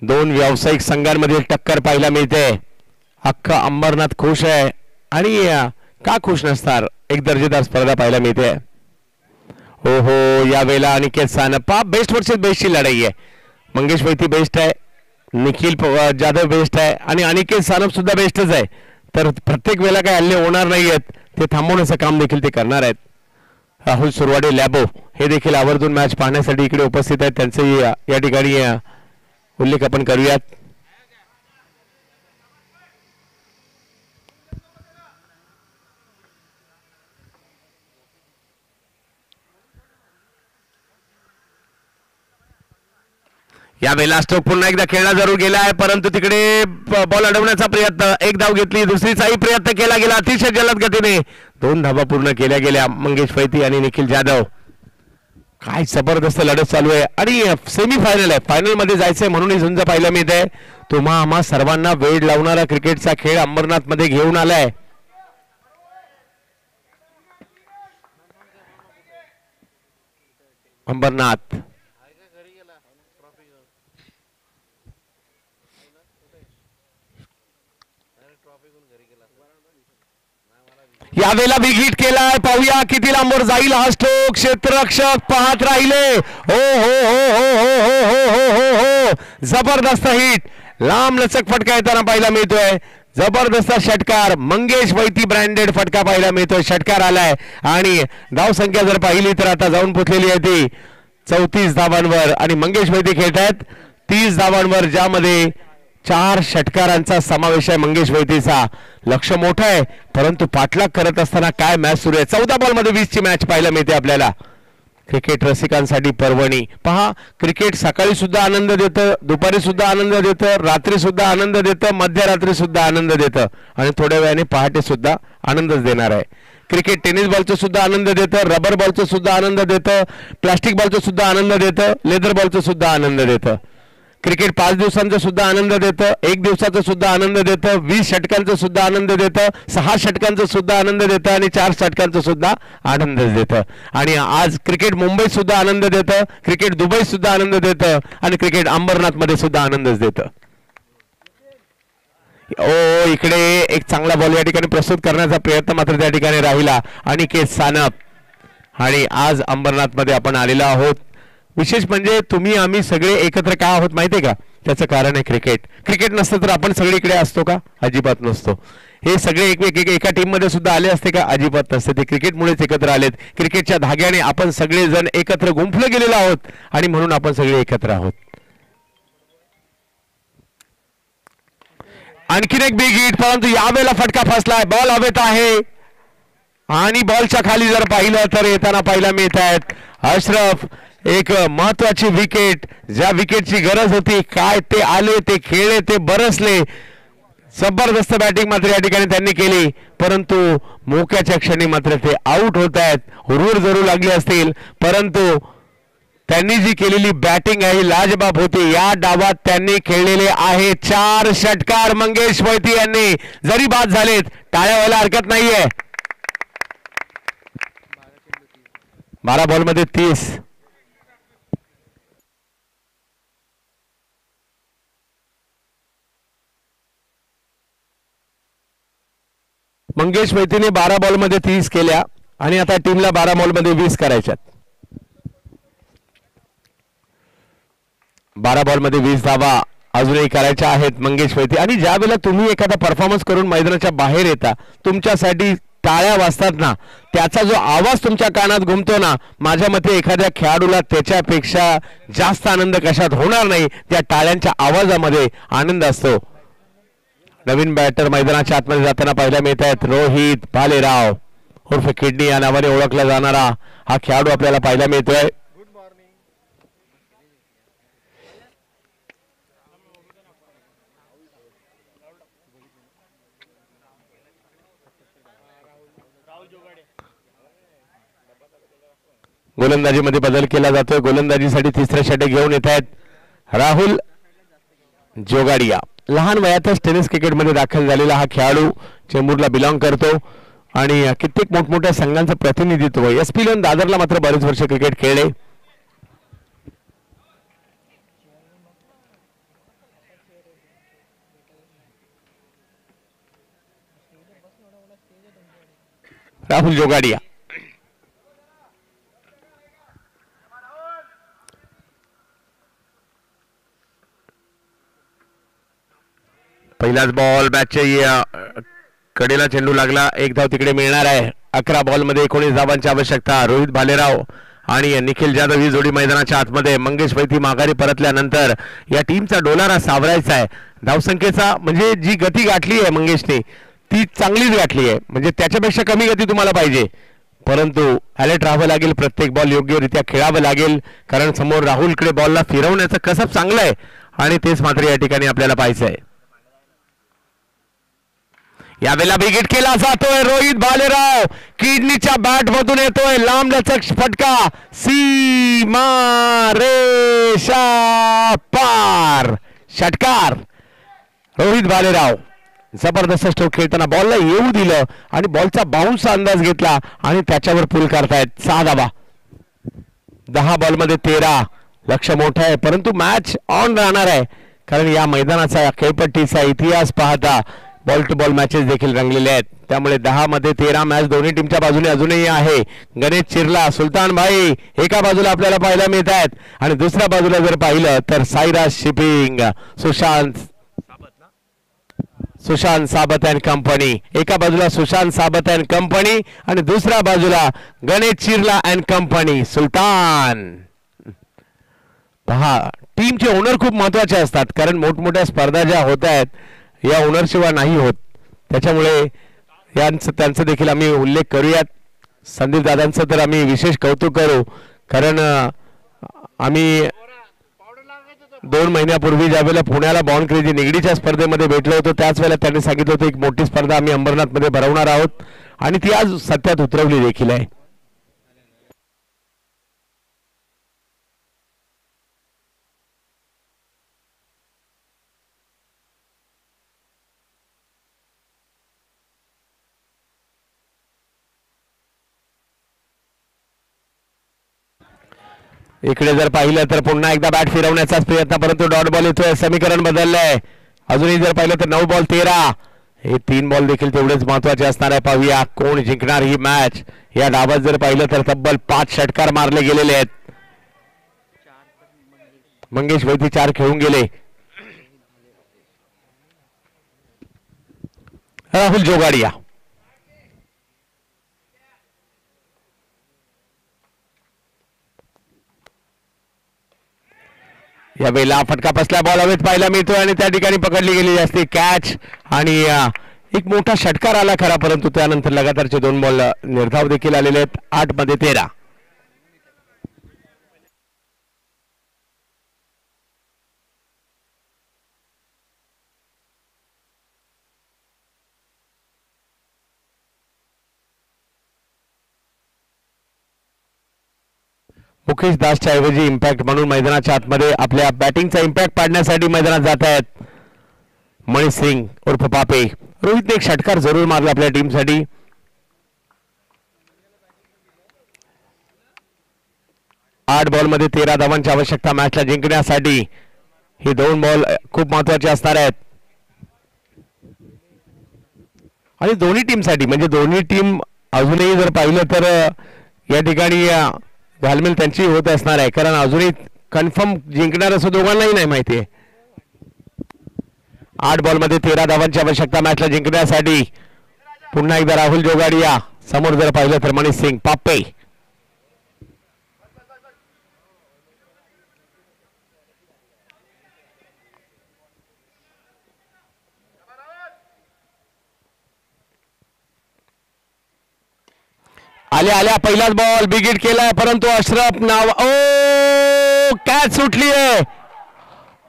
दोन व्यावसायिक संघांमधील टक्कर पाहायला मिळते. अख्खा अंबरनाथ खुश आहे आणि का खुश नसणार, एक दर्जेदार स्पर्धा पाहायला मिळते. हो हो, यावेळेला अनिकेत सानप्पा बेस्ट वर्सेस बेस्टची लढाई आहे. मंगेश वैती बेस्ट आहे, निखिल जाधव बेस्ट आहे आणि अनिकेत सानप सुद्धा बेस्टच आहे. तर प्रत्येक वेळेला काही हल्ले होणार नाहीयेत, ते थांबवण्याचं काम देखील ते करणार आहेत. राहुल सुरवाडे लॅबो हे देखील आवर्जून मॅच पाहण्यासाठी इकडे उपस्थित आहेत. त्यांचे या ठिकाणी उल्लेख आपण करूयात. यावेळेला स्ट्रोक पुन्हा एकदा खेळला जरूर गेला आहे, परंतु तिकडे बॉल अडवण्याचा प्रयत्न, एक धाव घेतली, दुसरीचाही प्रयत्न केला गेला अतिशय जलद गतीने. 2 धावा पूर्ण केल्या गेल्या. मंगेश वैती आणि निखिल जाधव, काय जबरदस्त लढत चालू आहे आणि सेमीफायनल आहे. फायनल मध्ये जायचंय म्हणून झुंज पाहायला मिळते. तुम्हा आम्हा सर्वांना वेळ लावणारा क्रिकेटचा खेळ अंबरनाथ मध्ये घेऊन आलाय. अंबरनाथ यावेळेला बिग हिट केलाय. पाहूया किती लांबवर जाईल हा स्ट्रोक. क्षेत्ररक्षक पाहत राहिले. हो हो हो हो हो हो हो हो हो, जबरदस्त हिट, लांब लचक फटका येताना पाहायला मिळतोय. जबरदस्त षटकार, मंगेश वैती ब्रँडेड फटका पाहायला मिळतोय. षटकार आलाय आणि धाव संख्या जर पाहिली तर आता जाऊन पोचलेली आहे ती 34 धावांवर आणि मंगेश वैती खेळतायत 30 धावांवर, ज्यामध्ये 4 षटकारांचा समावेश आहे मंगेश वैतीचा. लक्ष मोठं आहे, परंतु पाठलाग करत असताना काय मॅच सुरू आहे. 14 बॉलमध्ये 20 ची मॅच पाहायला मिळते आपल्याला. क्रिकेट रसिकांसाठी पर्वणी. पहा, क्रिकेट सकाळी सुद्धा आनंद देतं, दुपारी सुद्धा आनंद देतं, रात्री सुद्धा आनंद देतं, मध्यरात्री सुद्धा आनंद देतं आणि थोड्या वेळाने पहाटे सुद्धा आनंदच देणार आहे. क्रिकेट टेनिस बॉलचं सुद्धा आनंद देतं, रबर बॉलचं सुद्धा आनंद देतं, प्लास्टिक बॉलचं सुद्धा आनंद देतं, लेदर बॉलचं सुद्धा आनंद देतं. क्रिकेट 5 दिवसांचा सुद्धा आनंद देतं, 1 दिवसाचा सुद्धा आनंद देतं, 20 षटकांचा सुद्धा आनंद देतं, 6 षटकांचा सुद्धा आनंद देतं आणि 4 षटकांचा सुद्धा आनंद देतं. आणि आज क्रिकेट मुंबईत सुद्धा आनंद देतं, क्रिकेट दुबईत सुद्धा आनंद देतं आणि क्रिकेट अंबरनाथ मध्ये सुद्धा आनंदच देतं. ओ, इकडे एक चांगला बॉल या ठिकाणी प्रस्तुत करण्याचा प्रयत्न मात्र त्या ठिकाणी राहिला. अनिकेत सानप आणि आज अंबरनाथ मध्ये आपण आलेलो आहोत. विशेष म्हणजे तुम्ही आम्ही सगळे एकत्र का आहोत माहितीये का? त्याचं कारण आहे क्रिकेट. क्रिकेट नसतं तर आपण सगळीकडे असतो का? अजिबात नसतो. हे सगळे एका टीम मध्ये सुद्धा आले असते का? अजिबात नसते. ते क्रिकेटमुळेच एकत्र आलेत. क्रिकेटच्या धाग्याने आपण सगळे जण एकत्र गुंफले गेलेलो आहोत आणि म्हणून आपण सगळे एकत्र आहोत. आणखीन एक बिग हिट, परंतु यावेळेला फटका फसलाय. बॉल हवेत आहे आणि बॉलच्या खाली जर पाहिलं तर येताना पाहायला मिळत आहेत अशरफ. एक महत्वाची विकेट, ज्या विकेटची गरज होती. काय ते आले, ते खेळले, ते बरसले. जबरदस्त बॅटिंग मात्र या ठिकाणी त्यांनी केली, परंतु मोक्याच्या क्षणी मात्र ते आउट होत आहेत. हुरहुर जरूर लागले असतील, परंतु त्यांनी जी केलेली बॅटिंग आहे लाजबाब होती. या डावात त्यांनी खेळलेले आहे 4 षटकार. मंगेश मोहिते यांनी जरी बाद झालेत, टाळ्या व्हायला हरकत नाहीये. 12 बॉलमध्ये 30. मंगेश मोहितेने 12 बॉलमध्ये 30 केल्या आणि आता टीमला 12 बॉलमध्ये 20 करायच्यात. 12 बॉलमध्ये 20 धावा अजूनही करायच्या आहेत मंगेश मोहिते. आणि ज्या वेळेला तुम्ही एखादा परफॉर्मन्स करून मैदानाच्या बाहेर येता, तुमच्यासाठी टाळ्या वाजतात ना, त्याचा जो आवाज तुमच्या कानात घुमतो ना, माझ्या मते एखाद्या खेळाडूला त्याच्यापेक्षा जास्त आनंद कशात होणार नाही. त्या टाळ्यांच्या आवाजामध्ये आनंद असतो. नवीन बॅटर मैदानाच्या आतमध्ये जाताना पाहायला मिळत आहेत. रोहित भालेराव उर्फ किडनी या नावाने ओळखला जाणारा हा खेळाडू आपल्याला पाहायला मिळतोय. गोलंदाजीमध्ये बदल केला जातोय. गोलंदाजीसाठी तिसरे षटक घेऊन येत आहेत राहुल जोगाडिया. लहान वयातच टेनिस क्रिकेटमध्ये दाखल झालेला हा खेळाडू चेंबूरला बिलॉंग करतो आणि कित्येक मोठमोठ्या संघांचं प्रतिनिधित्व. SP11 दादरला मात्र बरेच वर्ष क्रिकेट खेळले. राहुल जोगाडिया पहिलाच बॉल मॅचच्या कडेला चेंडू लागला. एक धाव तिकडे मिळणार आहे. 11 बॉलमध्ये 19 धावांची आवश्यकता. रोहित भालेराव आणि निखिल जाधव ही जोडी मैदानाच्या आतमध्ये. मंगेश मोहिते माघारी परतल्यानंतर या टीमचा डोलारा सावरायचा आहे. धावसंख्येचा म्हणजे जी गती गाठली आहे मंगेशने, ती चांगलीच गाठली आहे. म्हणजे त्याच्यापेक्षा कमी गती तुम्हाला पाहिजे, परंतु अलर्ट राहावं लागेल. प्रत्येक बॉल योग्यरित्या खेळावं लागेल, कारण समोर राहुलकडे बॉलला फिरवण्याचं कसब चांगलं आहे आणि तेच मात्र या ठिकाणी आपल्याला पाहायचं आहे. यावेळेला विकेट केला जातोय. रोहित भालेराव किडनीच्या बॅट मधून येतोय. लांब लचक फटका, सीमा रेषा पार. षटकार. रोहित भालेराव जबरदस्त स्ट्रोक खेळताना बॉलला येऊ दिलं आणि बॉलचा बाउन्सचा अंदाज घेतला आणि त्याच्यावर पुल करतायत. 6 धावा. 10 बॉलमध्ये 13. लक्ष मोठं आहे, परंतु मॅच ऑन राहणार आहे, कारण या मैदानाचा खेळपट्टीचा इतिहास पाहता बॉल टू बॉल मॅचेस देखील रंगलेले आहेत. त्यामुळे 10 मध्ये 13 मॅच दोन्ही टीमच्या बाजूने अजूनही आहे. गणेश चिरला, सुलतान भाई एका बाजूला आपल्याला पाहायला मिळत आहेत आणि दुसऱ्या बाजूला जर पाहिलं तर साईराज शिपिंग, सुशांत साबत अँड कंपनी. एका बाजूला सुशांत साबत अँड कंपनी आणि दुसऱ्या बाजूला गणेश चिरला अँड कंपनी, सुलतान. पहा, टीमचे ओनर खूप महत्वाचे असतात, कारण मोठमोठ्या स्पर्धा ज्या होत आहेत या ओनरशिवाय नाही होत. त्याच्यामुळे त्यांचं देखील आम्ही उल्लेख करूयात. संदीप दादांचं तर आम्ही विशेष कौतुक करू, कारण आम्ही 2 महिन्यापूर्वी ज्या वेळेला पुण्याला बॉन्ड क्रेझी निगडीच्या स्पर्धेमध्ये भेटलो होतो, त्याच वेळेला त्यांनी सांगितलं होतं एक मोठी स्पर्धा आम्ही अंबरनाथमध्ये भरवणार आहोत आणि ती आज सत्यात उतरवली देखील आहे. इकडे जर पाहिलं तर पुन्हा एकदा बॅट फिरवण्याचाच प्रयत्न, परंतु डॉट बॉल येतोय. समीकरण बदललंय. अजूनही जर पाहिलं तर 9 बॉल 13. हे 3 बॉल देखील तेवढेच महत्वाचे असणार आहे. पाहूया कोण जिंकणार ही मॅच. या डावात जर पाहिलं तर तब्बल 5 षटकार मारले गेलेले आहेत. मंगेश मोहिते 4 खेळून गेले. राहुल जोगाडिया. यावेळेला फटका बसला, बॉल हवेत पाहायला मिळतोय आणि त्या ठिकाणी पकडली गेलेली असते कॅच. आणि एक मोठा षटकार आला खरा, परंतु त्यानंतर लगातारचे 2 बॉल निर्धाव देखील आलेले आहेत. 8 मध्ये 13. मुकेश दासच्या ऐवजी इम्पॅक्ट म्हणून मैदानाच्या आतमध्ये आपल्या बॅटिंगचा इम्पॅक्ट पाडण्यासाठी मैदानात जात आहेत मनीष सिंग उर्फ पापे. रोहितने एक षटकार जरूर मारला आपल्या टीमसाठी. आठ बॉल मध्ये 13 धावांची आवश्यकता मॅचला जिंकण्यासाठी. हे 2 बॉल खूप महत्वाचे असणार आहेत आणि दोन्ही टीमसाठी, म्हणजे दोन्ही टीम अजूनही जर पाहिलं तर या ठिकाणी घालमेल त्यांची होत असणार आहे, कारण अजूनही कन्फर्म जिंकणार असं दोघांनाही नाही माहिती आहे. 8 बॉल मध्ये 13 धावांची आवश्यकता मॅचला जिंकण्यासाठी. पुन्हा एकदा राहुल जोगाडिया, समोर जर पाहिलं तर मनीष सिंग, पापे. आल्या पहिलाच बॉल बिग हिट केलाय, परंतु अशरफ नाव कॅच सुटली आहे.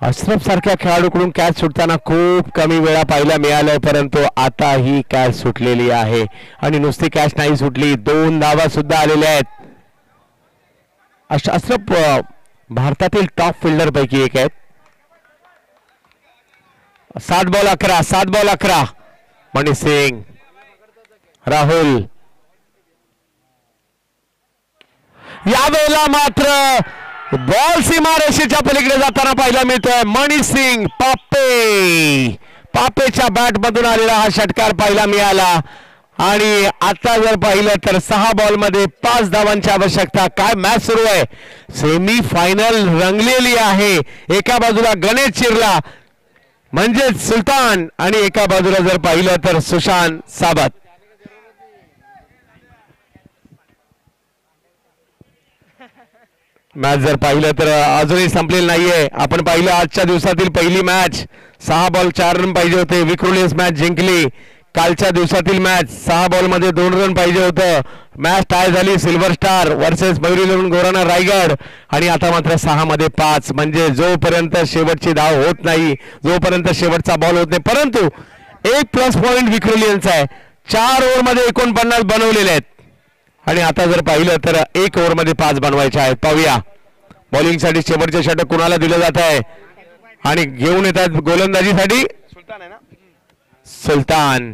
अशरफ सारख्या खेळाडूकडून कॅच सुटताना खूप कमी वेळा पाहायला मिळालंय, परंतु आता ही कॅच सुटलेली आहे. आणि नुसती कॅच नाही सुटली, 2 धावा सुद्धा आलेल्या आहेत. अशरफ भारतातील टॉप फिल्डर पैकी एक आहेत. 7 बॉल 11. मनीष सिंग, राहुल. यावेळेला मात्र बॉल सीमारेषेच्या पलीकडे जाताना पाहायला मिळतोय. मनीष सिंग, पापेच्या बॅट मधून आलेला हा षटकार पाहायला मिळाला. आणि आता जर पाहिलं तर 6 बॉल मध्ये 5 धावांची आवश्यकता. काय मॅच सुरू आहे, सेमी फायनल रंगलेली आहे. एका बाजूला गणेश चिरला म्हणजे सुलतान, आणि एका बाजूला जर पाहिलं तर सुशांत साबत. मॅच जर पाहिलं तर अजूनही संपलेली नाहीये. आपण पाहिलं आजच्या दिवसातील पहिली मॅच, 6 बॉल 4 रन पाहिजे होते, विक्रोलियस मॅच जिंकली. कालच्या दिवसातील मॅच 6 बॉल मध्ये 2 रन पाहिजे होतं, मॅच टाय झाली. सिल्वर स्टार वर्सेस मयुरी गोराना रायगड. आणि आता मात्र 6 मध्ये 5, म्हणजे जोपर्यंत शेवटची धाव होत नाही, जोपर्यंत शेवटचा बॉल होत नाही. परंतु एक प्लस पॉइंट विक्रोलियन्स आहे, 4 ओव्हर मध्ये 49 बनवलेले आहेत. आणि आता जर पाहिलं तर 1 ओव्हर मध्ये 5 बनवायचे आहेत. पाहूया बॉलिंग साठी शेवटचे षटक कुणाला दिलं जात आहे. आणि घेऊन येतात गोलंदाजीसाठी सुलतान.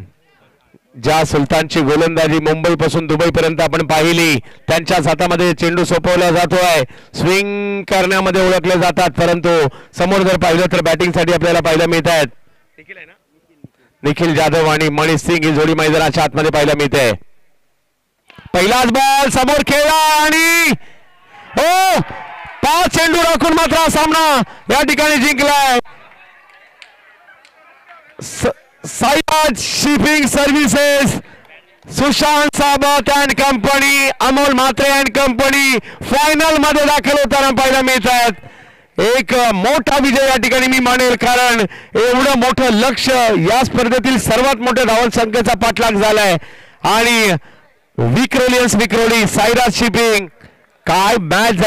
ज्या सुलतानची गोलंदाजी मुंबई पासून दुबई पर्यंत आपण पाहिली, त्यांच्याच हातामध्ये चेंडू सोपवला जातोय, स्विंग करण्यामध्ये ओळखले जातात. परंतु समोर जर पाहिलं तर बॅटिंग साठी आपल्याला पाहायला मिळत आहेत निखिल जाधव आणि मनीष सिंग ही जोडी मैदानाच्या आतमध्ये पाहायला मिळते. पहिलाच बॉल समोर खेळला आणि 5 चेंडू राखून मात्र हा सामना या ठिकाणी जिंकलाय. साईराज शिपिंग सर्व्हिसेस, सुशांत साबत and company, Amol Mhatre and company final मध्ये दाखल होताना पाहायला मिळत आहेत. एक मोठा विजय या ठिकाणी मी मानेल, कारण एवढं मोठं लक्ष, या स्पर्धेतील सर्वात मोठ्या धावन संख्येचा पाठलाग झालाय. आणि विक्रोली साईराज शिपिंग, काय मॅच झाली.